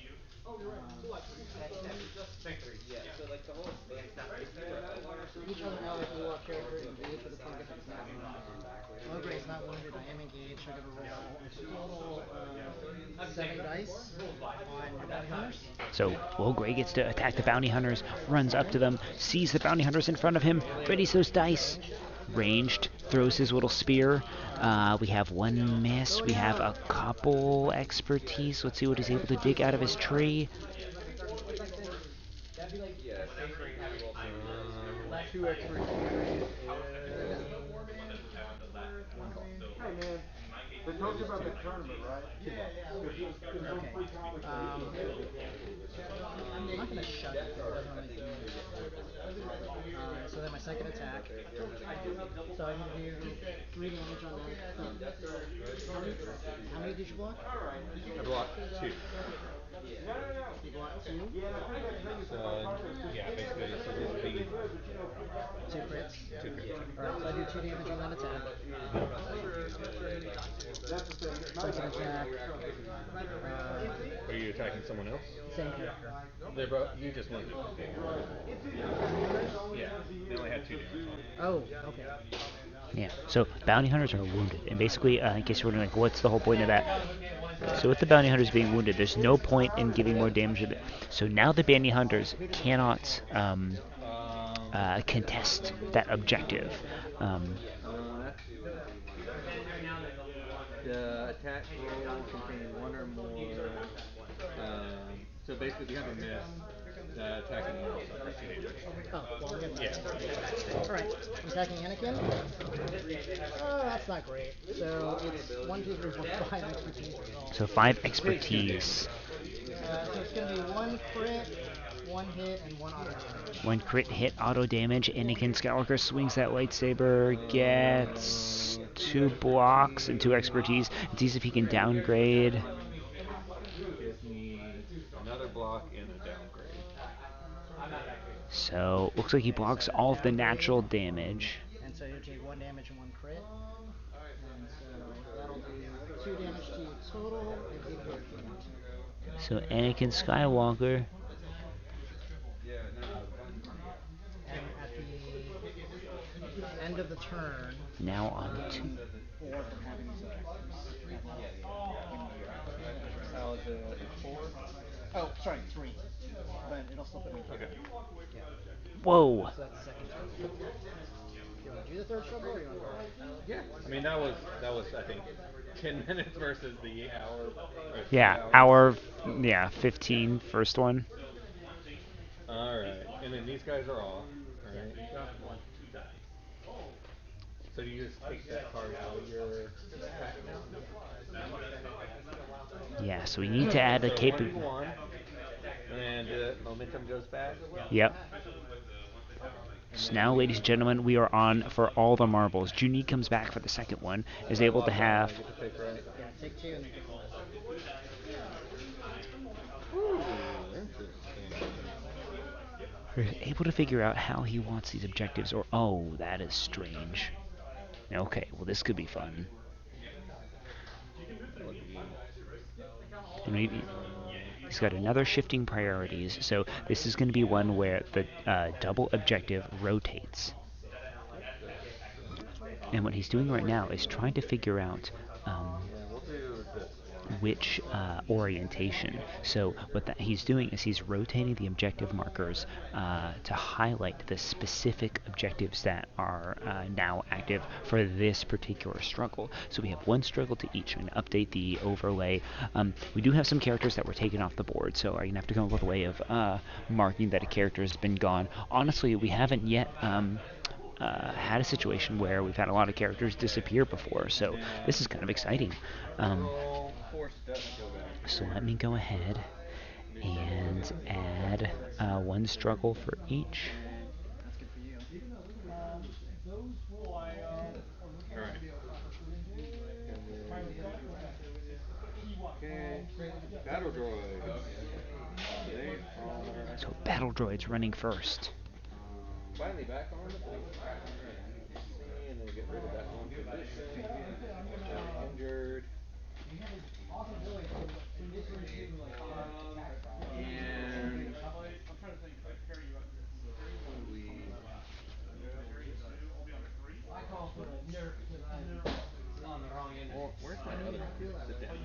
Each other ally Ewok character engaged with a target that is not wounded. Ogre is not wounded, I am engaged, so I'm gonna roll a total 7 dice on bounty hunters. So Logray gets to attack the bounty hunters, runs up to them, sees the bounty hunters in front of him, readies those dice, ranged, throws his little spear. We have one miss, we have a couple expertise. Let's see what he's able to dig out of his tree. 2 expertise. Hey man, they talked about the tournament, right? I'm not going to shut it. So then my second attack. So I'm going to do 3 damage on that. How many did you block? I blocked 2. You blocked 2? So, yeah, basically, so this would be 2 crits? 2 crits. Alright, so I do 2 damage on that attack. Second attack. Are you attacking someone else? Same character. They're both. You just wounded. Yeah, they only had 2 damage on it. Oh, okay. Yeah, so bounty hunters are wounded, and basically, in case you're wondering, like, what's the whole point of that? So with the bounty hunters being wounded, there's no point in giving more damage to them. So now the bounty hunters cannot contest that objective. The attack roll containing 1 or more. So basically, if you have a miss, the attacking roll suffers 2 damage. Oh, well, we're gonna Yeah. Alright, I'm attacking Anakin. Oh, that's not great. So it's 1, 2, 3, 4, 5 expertise. So 5 expertise. So it's gonna be 1 crit, 1 hit, and 1 auto damage. 1 crit hit, auto damage. Anakin Skywalker swings that lightsaber, gets 2 blocks and 2 expertise, and sees if he can downgrade. Gives me another block and a downgrade. So looks like he blocks all of the natural damage. And so you'll take 1 damage and 1 crit. And so that'll do 2 damage to you total and 8 hit points. So Anakin Skywalker. And at the end of the turn, Now on 2. 4 from having these objectives. How is it? 4? Oh, sorry, 3. But it'll still put me in. Okay. Yeah. Whoa! So that's the second struggle. You want to do the third struggle or you want to go? Yeah. I mean, that was I think 10 minutes versus the hour. Or Yeah, 2 hour, 15, first one. Alright, and then these guys are off, right? So do you just take that card out of your pack now? Yeah, so we need to add a capability. 1, and momentum goes back? Yep. So now, ladies and gentlemen, we are on for all the marbles. Joon comes back for the second one, is able to have... Yeah, take 2 and then take 1. Ooh, interesting. able to figure out how he wants these objectives, or... Oh, that is strange. Okay, well this could be fun. He's got another shifting priorities, so this is going to be one where the double objective rotates. And what he's doing right now is trying to figure out We'll do this one. which orientation. So what he's doing is he's rotating the objective markers to highlight the specific objectives that are now active for this particular struggle. So we have one struggle to each. I'm going to update the overlay. We do have some characters that were taken off the board, so I'm going to have to come up with a way of marking that a character has been gone. Honestly, we haven't yet had a situation where we've had a lot of characters disappear before, so this is kind of exciting. So let me go ahead and add one struggle for each. Okay, battle droids. They are... So battle droids running first. Finally back on the plate. And then get rid of that one condition. Injured. And where's my other sit down?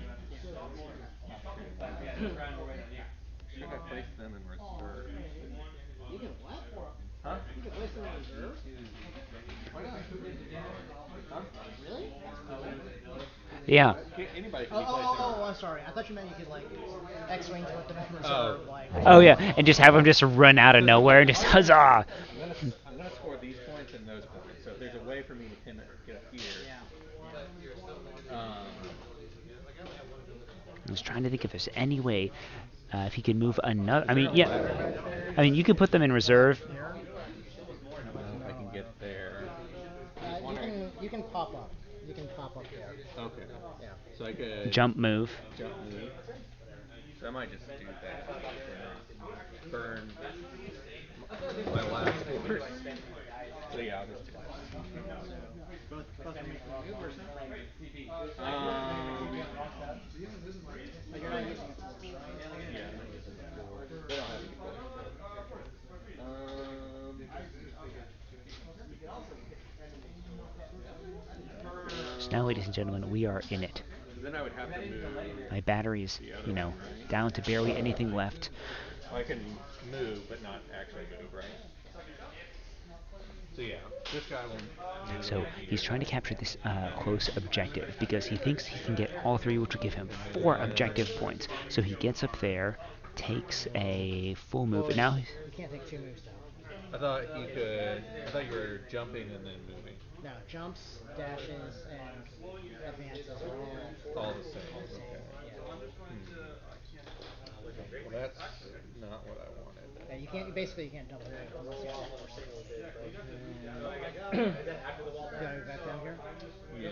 Should I place them in reserve? You can what? Huh? You can place them in reserve? Huh? Really? Yeah. Anybody can Oh, I'm sorry. I thought you meant you could, like, X-Wing to put them in reserve, like... Oh yeah, and just have them just run out of nowhere and just huzzah! I'm gonna score these points and those points. So if there's a way for me to pin it, get up here. I was trying to think if there's any way if he could move another. I mean, yeah. I mean, you could put them in reserve. I don't know if I can get there. You can pop up. You can pop up there. Okay. Yeah. So I could Jump move. Jump move. So I might just do that. Burn my last force. So yeah, I'll just do that. So now, ladies and gentlemen, we are in it. Then I would have to move. My battery is, down to barely anything left. I can move, but not actually move, right? So yeah, this guy will move. So he's trying to capture this close objective because he thinks he can get all 3, which will give him 4 objective points. So he gets up there, takes a full move, and now You can't take 2 moves, though. I thought you could. I thought you were jumping and then moving. No, jumps, dashes, and advances are All the same. Okay. Well, that's not what I wanted. Yeah, you can't. Basically, you can't double it unless you have for 6. You gotta move back down here. Yeah.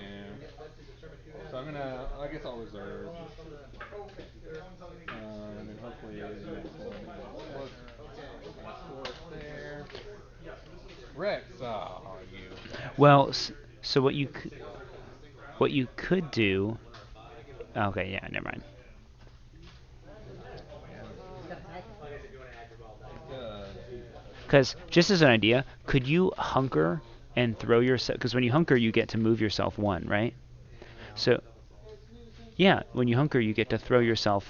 So I'm gonna. I guess I'll reserve. And then hopefully there. Rex, you. well, so what you could do. Okay, yeah, never mind. Because just as an idea, could you hunker and throw yourself? Because when you hunker, you get to move yourself 1, right? So, yeah, when you hunker, you get to throw yourself.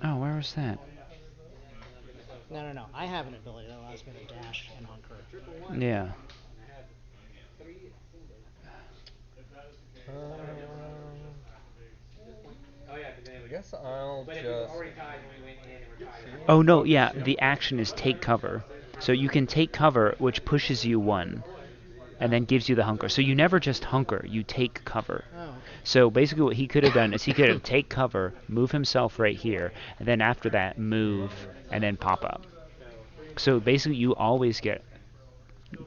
Oh, where was that? No. I have an ability that allows me to dash and hunker. Yeah. I guess I'll just. Oh no, yeah, the action is take cover. So you can take cover, which pushes you 1, and then gives you the hunker. So you never just hunker, you take cover. Oh, okay. So basically what he could have done is he could have take cover, move himself right here, and then after that move and then pop up. So basically you always get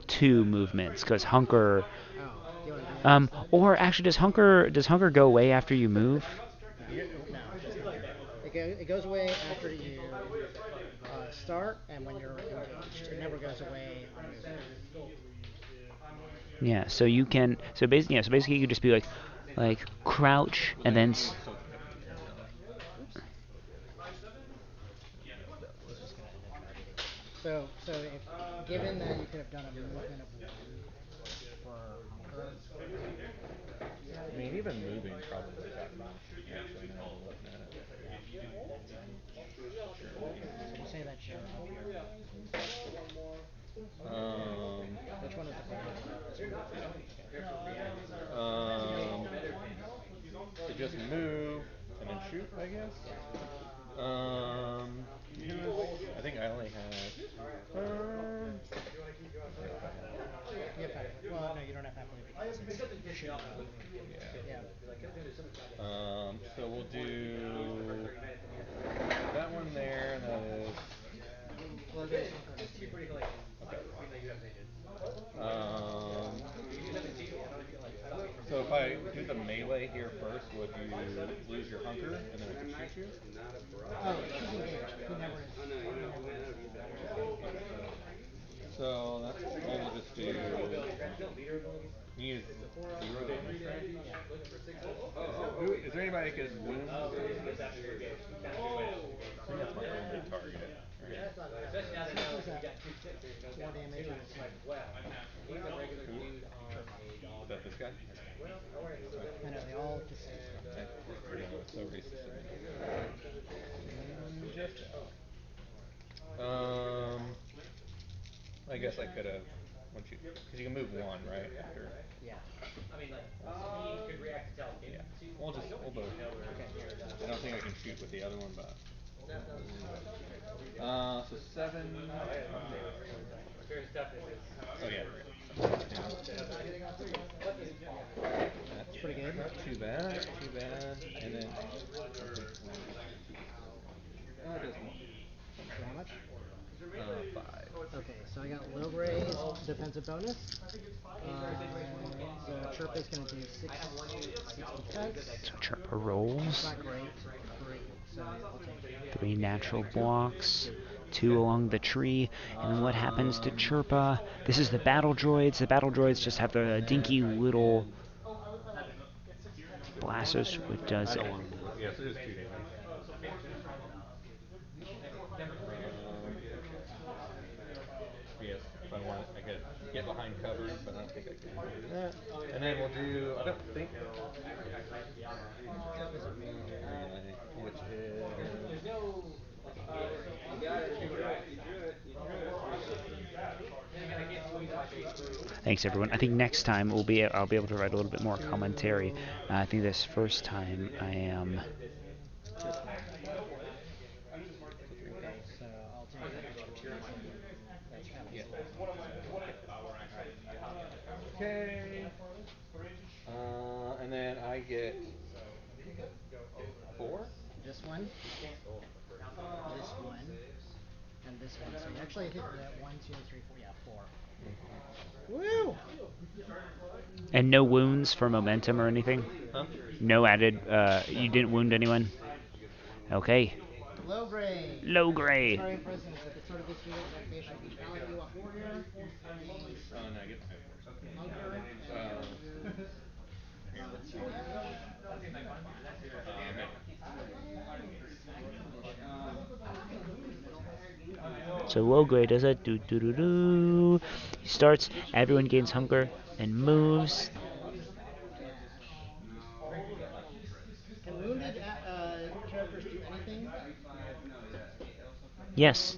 2 movements because Hunker. Oh, do you want to do that instead? Or actually, does Hunker go away after you move? No, it does not. It goes away after you start, and when you're engaged. It never goes away on movement. Yeah. So you can. So basically, So basically, you could just be like crouch and then. Oops. This was going to end up targeting. So if given that you could have done a movement of 1 for Hunker. I mean, even moving probably got enough. Actually, now we're looking at it. Yeah. So you say that should help here. Which one is the bad one? This one? To just move and then shoot, I guess. I think I only had. You have half. Well, no, you don't have half because it's shoot. Yeah. So we'll do that one there. That is. Well, there's Hunker. Okay. So if I do the melee here first, would you lose your hunker and then I can shoot you? Oh, she's engaged. He never is. So that's we'll just do. You use 0 damage, right? Is there anybody that could wound? I think that's my only target. Right? Who's that? 4 damage. Is that this guy? I know, they all just say stuff. It's so racist. I guess I could have. Because you can move 1, right? After. Yeah. Yeah. We'll both. I don't think I can shoot with the other one, but. So 7. Oh yeah. That's Pretty good. Too bad. And then. Just 1. So how much? 5. Okay, so I got low grade defensive bonus. So Chirp is going to do 6 defense. So Chirpa rolls. Not great. 3. So I'll take it. 3 natural blocks. 2 along the tree. And then what happens to Chirpa? This is the battle droids. The battle droids just have the dinky little blasters, which does. Yes, it is 2 damage. Yes, if I want, I could get behind cover, but I don't think I can do that. And then we'll do. I don't think. Which is. Thanks everyone. I think next time I'll be able to write a little bit more commentary. I think this first time I am. Okay, so I'll take it. That's Okay. And then I get 4. this one, and this one. So you actually hit that 1, 2, 3, 4. Yeah, 4. Woo! And no wounds for momentum or anything? Huh? No added. You didn't wound anyone? Okay. Low grade. Low grade. Starting presence at the start of this unit activation. Brutality, you want warrior. No, I get Hunker. So low grade does it. Do do do do. He starts. Everyone gains hunger and moves. Can wounded characters do anything? Yes.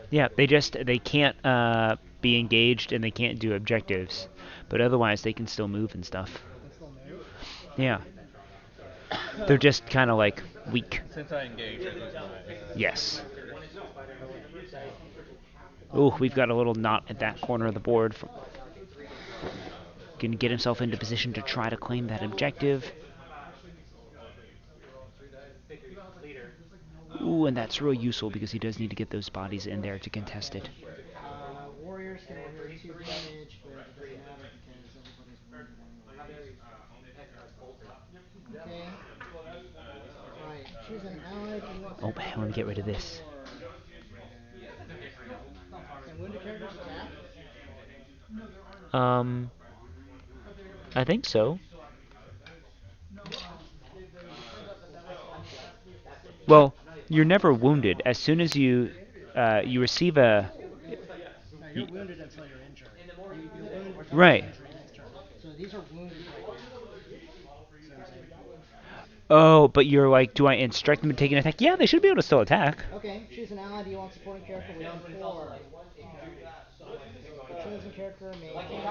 Yeah, they can't be engaged and they can't do objectives, but otherwise they can still move and stuff. They can still move. Yeah. They're just kind of like weak. Since I engage, I lose my. Yes. Ooh, we've got a little knot at that corner of the board. can get himself into position to try to claim that objective. Ooh, and that's real useful because he does need to get those bodies in there to contest it. Warriors can remove 2 damage, but it doesn't matter because everybody's wounded anyway. Okay. Alright, choose an ally if you want to Oh, let me get rid of this. Can wounded characters attack? I think so. Well, you're never wounded. As soon as you receive a... No, you're wounded until you're injured. You're wounded until Right. injury next turn. So these are wounded right now. See what I'm saying? Oh, but you're like, do I instruct them to take an attack? Yeah, they should be able to still attack. Okay, choose an ally. Do you want supporting character within 4? The chosen character may gain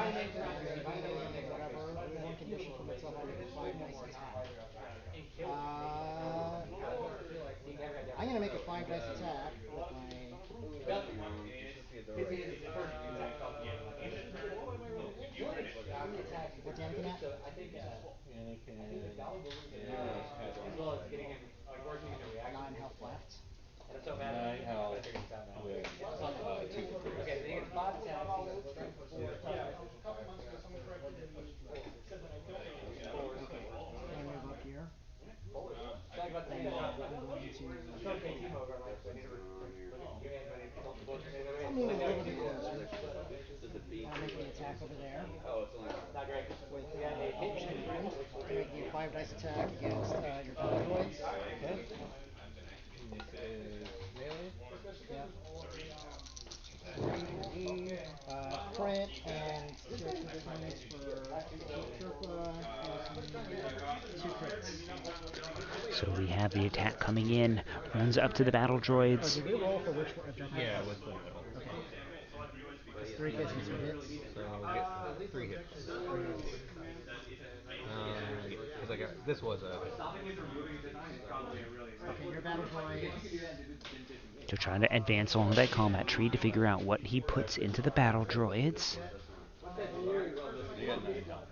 whatever one condition from itself or get 5 dice attack. I'm gonna make a 5 dice attack with my. What's Anakin at? Anakin has 9 health left. 9 health with 2 increase. Okay, I'm gonna move up here. And I'm going to. I'll move over the coast. I'll make the attack over there. With Shatterpoint. To make the 5 dice attack against your battle droids. Okay. This is melee. Yep. Crit and 6 points for Chirpa. 2 crits. So we have the attack coming in. Runs up to the battle droids. Did you roll for which objective? Yeah, with the middle. Okay. That's 3 hits and 2 hits. So I'll get 3 hits. Because I got this was a. Okay, your battle droid. So trying to advance along that combat tree to figure out what he puts into the battle droids. You got 9 health.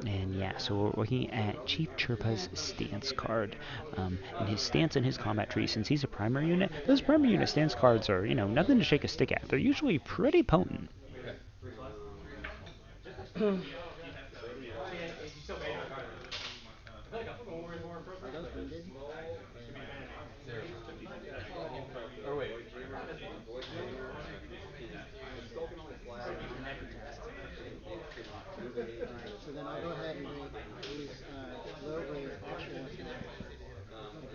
And yeah, so we're looking at Chief Chirpa's stance card. And his stance in his combat tree, since he's a primary unit, those primary unit stance cards are, nothing to shake a stick at. They're usually pretty potent. Are those wounded? Or wait. So then I'll go ahead and use low-grade optional attack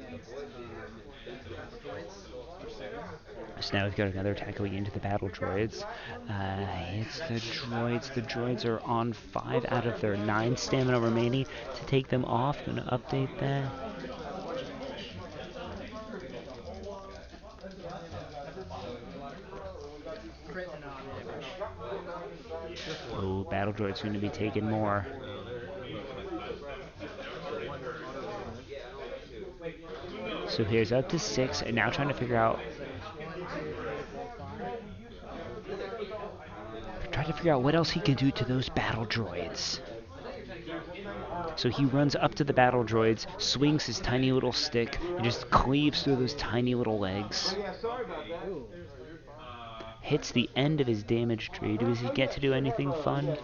against battle droids. So now we've got another attack going into the battle droids. It's the droids. The droids are on 5 out of their 9 stamina remaining. To take them off, I'm going to update that. Oh, battle droid's going to be taking more. So here's up to 6, and now trying to figure out what else he can do to those battle droids. So he runs up to the battle droids, swings his tiny little stick, and just cleaves through those tiny little legs. Hits the end of his damage tree. Does he get to do anything fun? You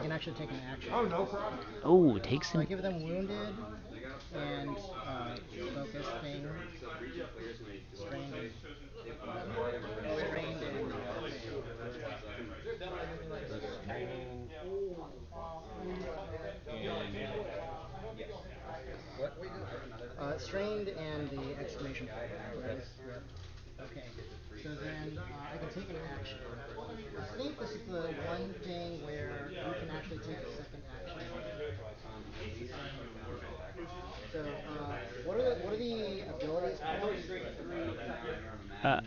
can actually take an action. Oh, takes So I him. give them wounded and focus thing. Strained and strained and the exclamation point. Yep. Okay. So then I can take an action. I think this is the one thing where you can actually take a second action. So what are the abilities Uh,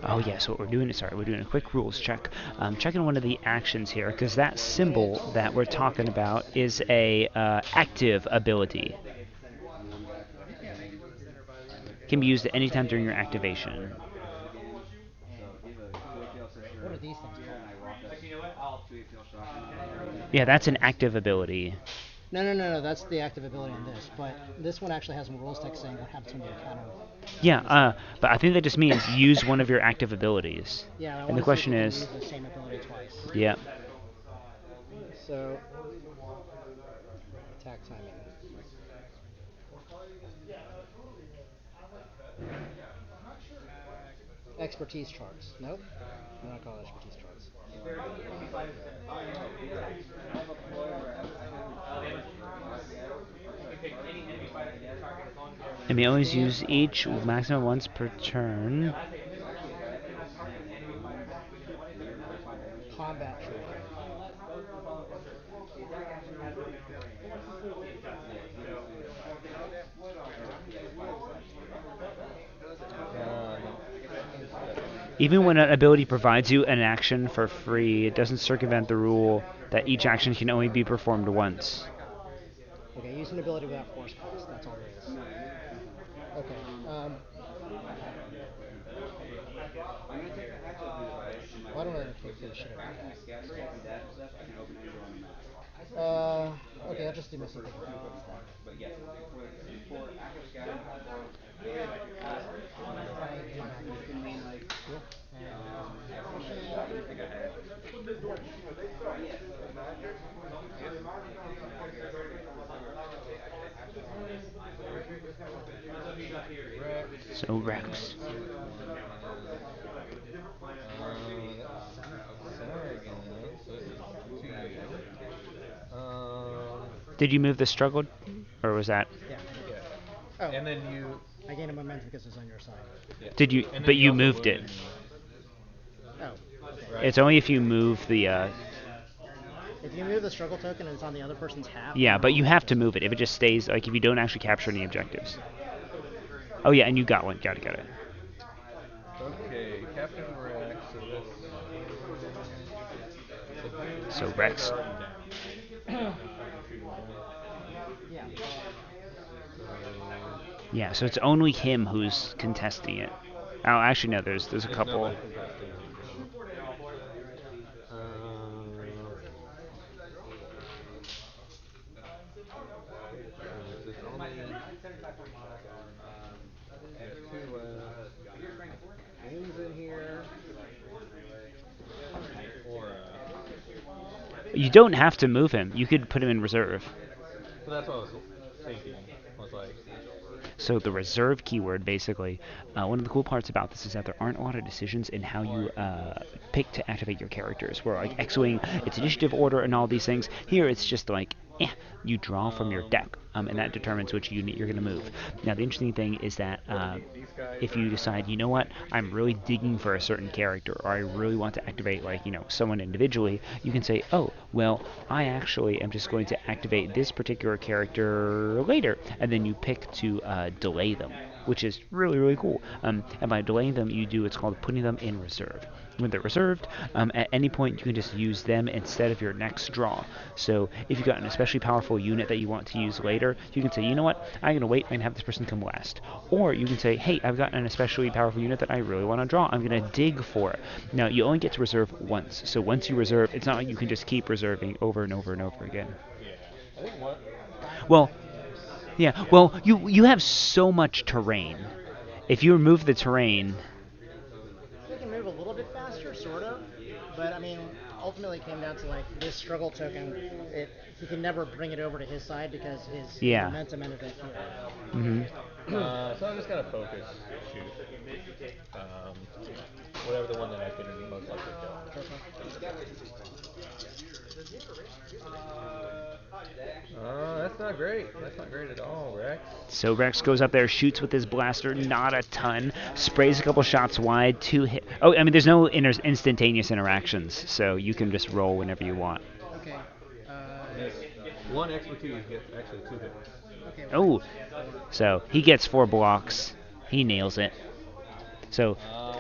Oh yeah, so what we're doing is, we're doing a quick rules check. Checking one of the actions here, because that symbol that we're talking about is a active ability. Can be used at any time during your activation. are these things called? You know what? I'll feel shocked. Yeah, that's an active ability. No. That's the active ability on this. But this one actually has some rules text saying what happens when you encounter. Yeah, but I think that just means use one of your active abilities. Yeah, I And want the to see if question you can is, use the same ability twice. yeah. So, attack timing. Expertise charts. Nope. I'm not calling expertise charts. And we always use each maximum once per turn. Combat trophy. Even when an ability provides you an action for free, it doesn't circumvent the rule that each action can only be performed once. Okay, use an ability without force cost. That's all it is. Okay. Why don't I take the shit out of that? Okay, I'll just do missing. So Rex. Did you move the struggle, or was that? Yeah. Oh. And then you. I gain a momentum because it's on your side. Yeah. Did you? But you moved it. Oh. Okay. Right. It's only if you move the. If you move the struggle token and it's on the other person's half. Yeah, but you have to move it. If it just stays, like if you don't actually capture any objectives. Oh yeah, and you got one. Got it. Okay, Captain Rex. So Rex. Yeah, so it's only him who's contesting it. Oh, actually no. There's a couple. You don't have to move him. You could put him in reserve. So that's what I was thinking. Was like. So the reserve keyword, basically, one of the cool parts about this is that there aren't a lot of decisions in how you pick to activate your characters. Where like X-Wing, it's initiative order and all these things. Here it's just like, you draw from your deck, and that determines which unit you're going to move. Now the interesting thing is that if you decide, you know what, I'm really digging for a certain character, or I really want to activate someone individually, you can say, oh, well, I actually am just going to activate this particular character later, and then you pick to delay them, which is really, really cool. And by delaying them, you do what's called putting them in reserve. When they're reserved, at any point you can just use them instead of your next draw. So if you've got an especially powerful unit that you want to use later, you can say, you know what, I'm going to wait and have this person come last. Or you can say, hey, I've got an especially powerful unit that I really want to draw. I'm going to dig for it. Now, you only get to reserve once. So once you reserve, it's not like you can just keep reserving over and over and over again. I think what? Well, yeah. Well, you have so much terrain. If you remove the terrain... You can move a little bit faster, sort of. But, I mean, ultimately it came down to, like, this struggle token. He can never bring it over to his side because his momentum ended up here. So I'm just going to focus. Shoot. Whatever the one that I can most likely kill. That's not great. That's not great at all, Rex. So Rex goes up there, shoots with his blaster, not a ton, sprays a couple shots wide, 2 hit. Oh, I mean, there's no instantaneous interactions, so you can just roll whenever you want. Okay. One expertise gets actually 2 hits. Okay, oh, so he gets 4 blocks. He nails it. So.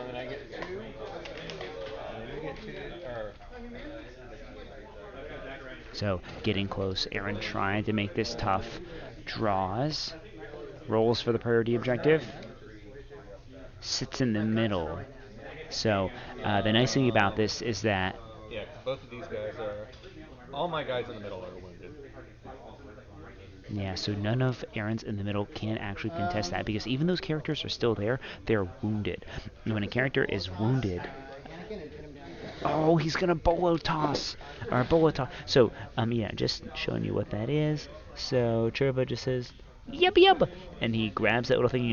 And I get 2. And you get 2. So getting close. Aaron trying to make this tough. Draws. Rolls for the priority objective. Sits in the middle. So the nice thing about this is that Yeah, because both of these guys are. All my guys in the middle are wounded. yeah, so none of Aaron's in the middle can actually contest that because even those characters are still there, they're wounded. And when a character is wounded, Anakin and pin him down. oh, he's gonna bolo toss or bolo toss. So yeah, just showing you what that is. So Churba just says yep yep, and he grabs that little thing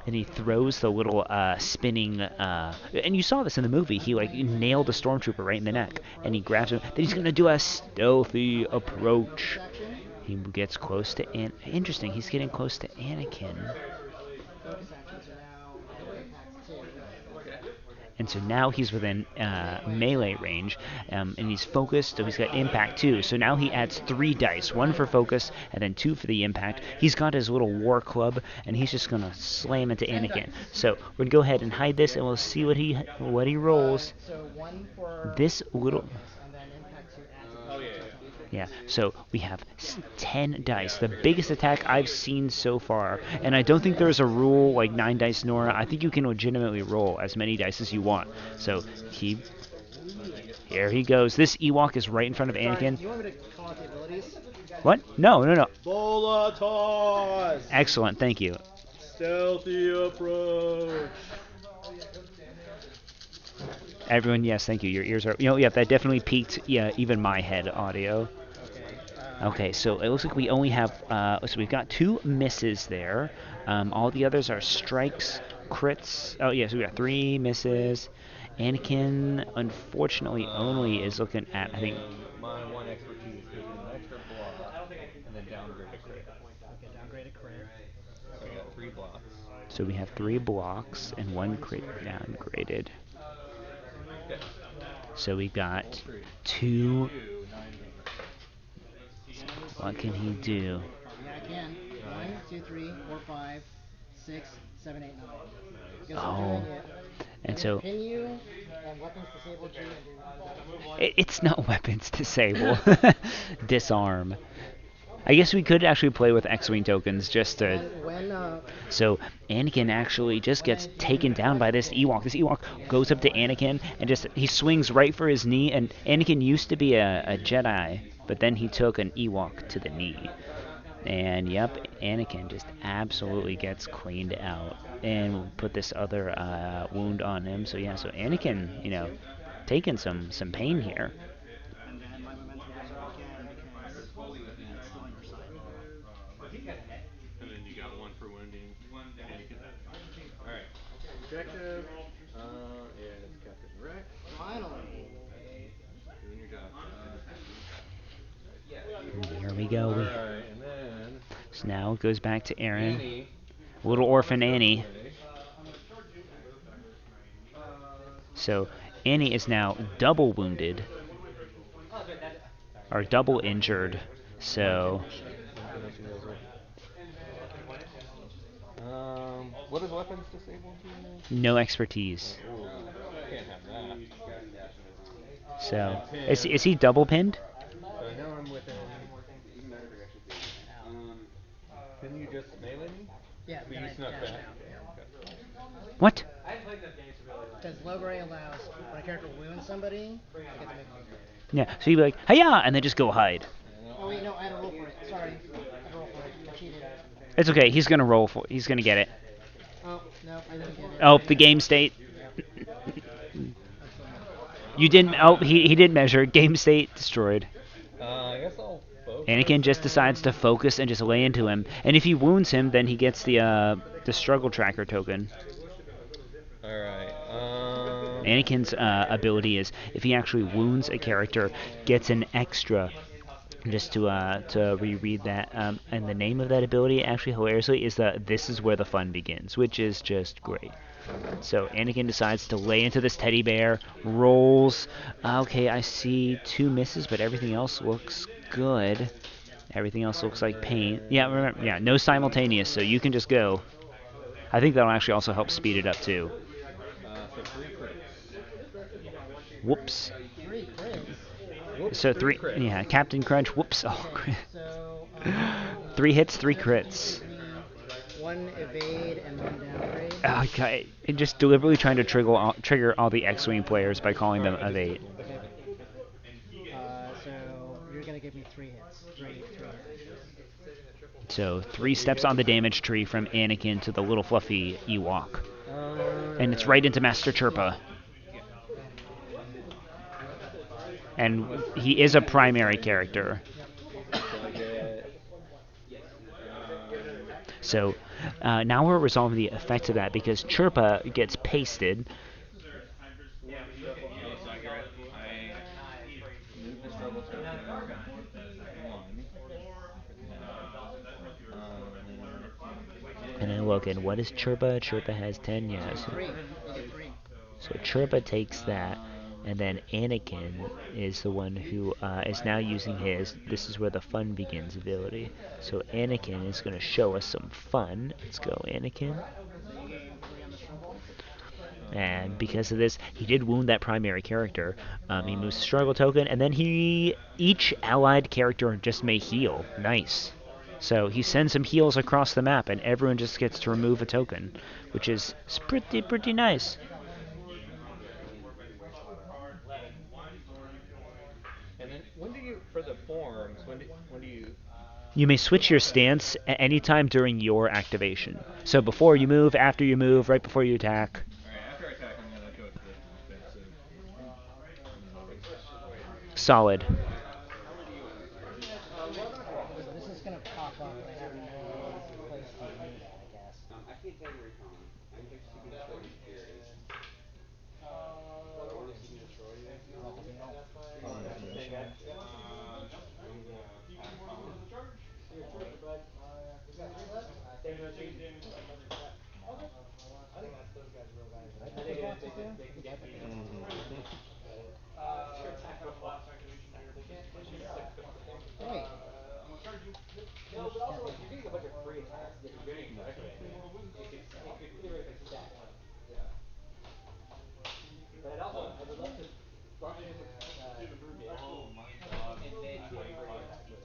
and he throws the little spinning. And you saw this in the movie. He like nailed a stormtrooper right in the neck, and he grabs him. Then he's gonna do a stealthy approach. Action. He gets close to interesting. He's getting close to Anakin, Focus action. So now impact 2. and so now he's within melee range, and he's focused. So he's got impact too. So now he adds 3 dice, 1 for focus and then 2 for the impact. He's got his little war club, and he's just gonna slam into Anakin. So we're gonna go ahead and hide this, and we'll see what he rolls. So 1 for This little. focus, and then impact 2 adds a Oh, yeah. Yeah, so we have 10 dice, the biggest attack I've seen so far. And I don't think there's a rule like 9 dice Nora. I think you can legitimately roll as many dice as you want. So here he goes. This Ewok is right in front of Anakin. Do you want me to call out the abilities? What? No. Bola toss! Excellent, thank you. Stealthy approach! Everyone, yes, thank you. Your ears are, yeah, that definitely peaked, even my head audio. Okay, so it looks like we only have, so we've got 2 misses there. All the others are strikes, crits. Oh, yeah, so we got 3 misses. Anakin, unfortunately, only is looking at, I think. My 1 expertise gives me an extra block, and then downgrade a crit. Okay, downgrade a crit. So I got 3 blocks. So we have 3 blocks and 1 crit downgraded. Okay. So we got 2. What can he do? Yeah, I can. 1, 2, 3, 4, 5, 6, 7, 8, 9. Because I'm Oh. doing it. And so Pin you, and weapons disabled you, and do it's not weapons disable. Disarm. I guess we could actually play with X-Wing tokens just to. when So Anakin actually just gets taken down by this Ewok. This Ewok goes up to Anakin and he swings right for his knee. And Anakin used to be a Jedi, but then he took an Ewok to the knee. And yep, Anakin just absolutely gets cleaned out. And we'll put this other wound on him. So yeah, so Anakin, taking some pain here. and then my momentum goes up again because it's still on your side. And then you got 1 for wounding. Alright. Objective. Yeah, it's Captain Rex. Finally. Doing your job. Here we go. Alright, and then. So now it goes back to Aaron. Annie. Little orphan Annie. So Annie is now double wounded. Or double injured. So What is weapons disabled? no expertise. Ooh, can't have that. So is he double pinned? So now I'm within. Can you just melee me? Yeah, But then you I snuck dash that. down. What? Because Logray allows when a character wounds somebody, I get to make a movement. Yeah. So you'd be like, hiya, and then just go hide. Oh wait, no, I had to roll for it. Sorry, I had to roll for it. I cheated. It's okay. He's gonna roll for. He's gonna get it. Oh no, I didn't get it. Oh, the game state. You didn't. Oh, he didn't measure. Game state destroyed. I guess I'll focus. Anakin just decides to focus and just lay into him. And if he wounds him, then he gets the struggle tracker token. Alright. Anakin's ability is if he actually wounds a character, gets an extra. Just to reread that, and the name of that ability actually hilariously is This Is Where the Fun Begins, which is just great. So Anakin decides to lay into this teddy bear, rolls. Okay, I see 2 misses, but everything else looks good. Everything else looks like pain. Yeah, remember, yeah, no simultaneous, so you can just go. I think that'll actually also help speed it up too. So 3 crits. Whoops. 3 crits. Whoops, So 3 3, crits. yeah, Captain Crunch. Whoops. Oh, So 3 hits, 3 crits. one evade and one downgrade. Okay, and just deliberately trying to trigger all the X-Wing players by calling them evade. So you're gonna give me 3 hits. Three hits. So 3 steps on the damage tree from Anakin to the little fluffy Ewok. And it's right into Master Chirpa. And he is a primary character. So now we're resolving the effects of that because Chirpa gets pasted. And I look, and what is Chirpa? Chirpa has 10, yes. So Chirpa takes that, and then Anakin is the one who is now using his "This is where the fun begins" ability. So Anakin is going to show us some fun. Let's go, Anakin. And because of this, he did wound that primary character. He moves struggle token, and then each allied character just may heal. Nice. So he sends some heals across the map, and everyone just gets to remove a token, which is pretty nice. And then when do you, for the forms, when do you... You may switch your stance at any time during your activation. So before you move, after you move, right before you attack. Alright, after I attack, I'm going to go to the defensive. Solid. So this is gonna pop up, but I have no place to use it, I guess. I can't take a recon. I can just keep destroying theory. Or just keep destroy you. Wait. No, but also you're getting a bunch of free attacks that you're getting directly. It could theoretically stack. Yeah. But I would love to start him with Frugal, and then get free attacks with it.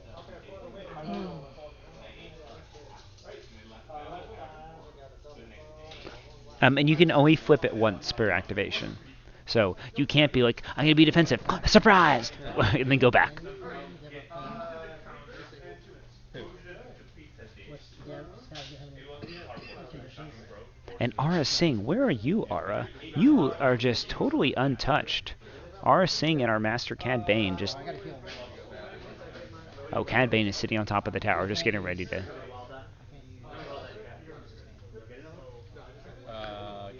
And you can only flip it once per activation. So you can't be like, I'm going to be defensive. Surprise! And then go back. And Ara Singh, where are you, Ara? You are just totally untouched. Ara Singh and our Master Cad Bane just... Oh, Cad Bane is sitting on top of the tower, just getting ready to...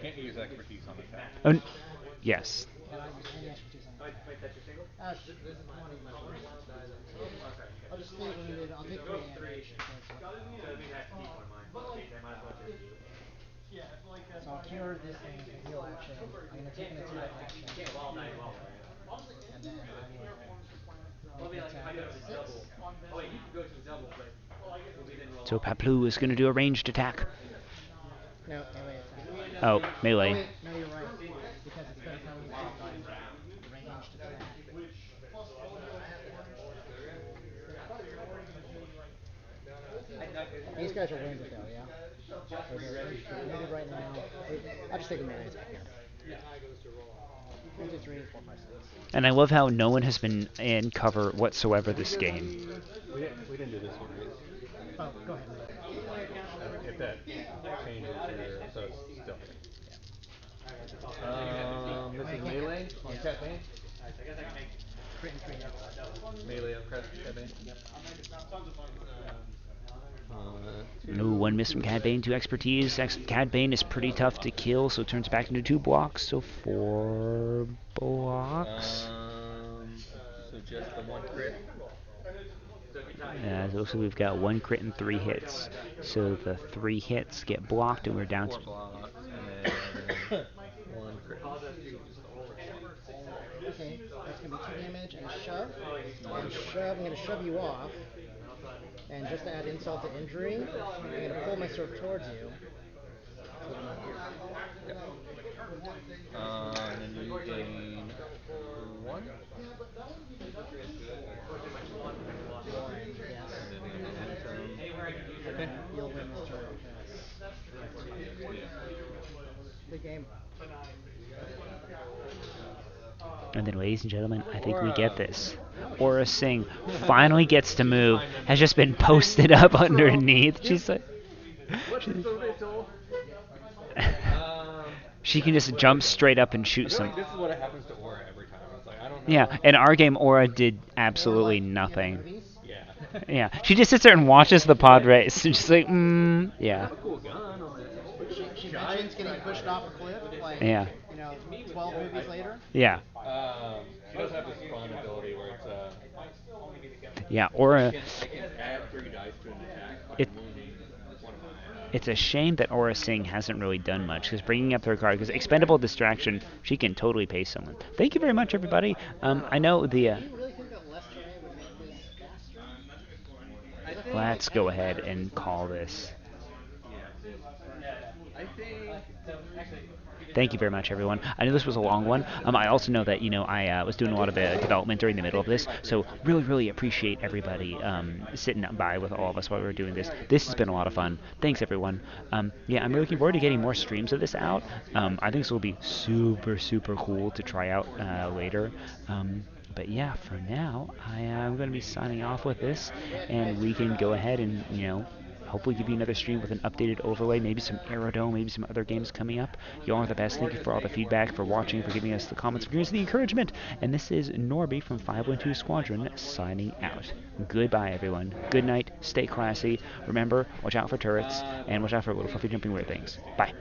Can't use expertise on attack. Oh, yes. I'll just stay wounded. I'll take 3 damage. So I'll cure this thing with a heal action. I'm going to take an attack action. And then I will make an attack at 6. So Paplu is going to do a ranged attack. No, melee attack. Oh, melee. Oh, wait, no, you're right. Because it's better than ranged attack. These guys are wounded though, yeah? Or they're wounded right now. I'll just take a melee attack here. 1, 2, 3, 4, 5, 6. And I love how no one has been in cover whatsoever this game. We didn't do this one, right? Oh, go ahead. If that changes your... So it's still... this is melee on Cat Bane? Crit and 3 hits. Melee on Cat Bane? Ooh, 1 miss from Cad Bane, 2 expertise. Cad Bane is pretty tough to kill, so it turns back into 2 blocks, so 4 blocks. So just the 1 crit? It looks like we've got 1 crit and 3 hits. So the 3 hits get blocked, and we're down to... 4 blocks, and then 1 crit. Okay, that's going to be 2 damage and shove. And shove, I'm going to shove you off. And just to add insult to injury, I'm going to pull myself towards you. And then you gain 1? Yes. Okay. You'll win this turn. Good game. And then, ladies and gentlemen, I think we get this. Aura Singh finally gets to move. Has just been posted up underneath. She's like, she can just jump straight up and shoot I feel some. like this is what happens to Aura every time. It's like I don't know. Yeah, in our game, Aura did Or absolutely like, nothing. movies. Yeah. Yeah, she just sits there and watches the pod race. She's like, I yeah, have a cool gun on this. She mentions getting pushed off a cliff, like, yeah, 12 movies later. yeah, She does have this fun ability where it's yeah. I Aura, can add 3 dice to an attack by it, moving one of my. it's a shame that Aura Singh hasn't really done much, because bringing up her card, because expendable distraction, she can totally pay someone. Thank you very much, everybody. I know the. Do you really think that less terrain would make this faster? I think. Let's go ahead and call this. I think. Thank you very much, everyone. I know this was a long one. I also know that, I was doing a lot of development during the middle of this, so really, really appreciate everybody sitting by with all of us while we were doing this. This has been a lot of fun. Thanks, everyone. Yeah, I'm really looking forward to getting more streams of this out. I think this will be super, super cool to try out later. But yeah, for now, I'm going to be signing off with this, and we can go ahead and, hopefully give you another stream with an updated overlay, maybe some Aerodome, maybe some other games coming up. You all are the best. Thank you for all the feedback, for watching, for giving us the comments, for giving us the encouragement. And this is Norby from 512 Squadron signing out. Goodbye, everyone. Good night. Stay classy. Remember, watch out for turrets, and watch out for little fluffy jumping weird things. Bye.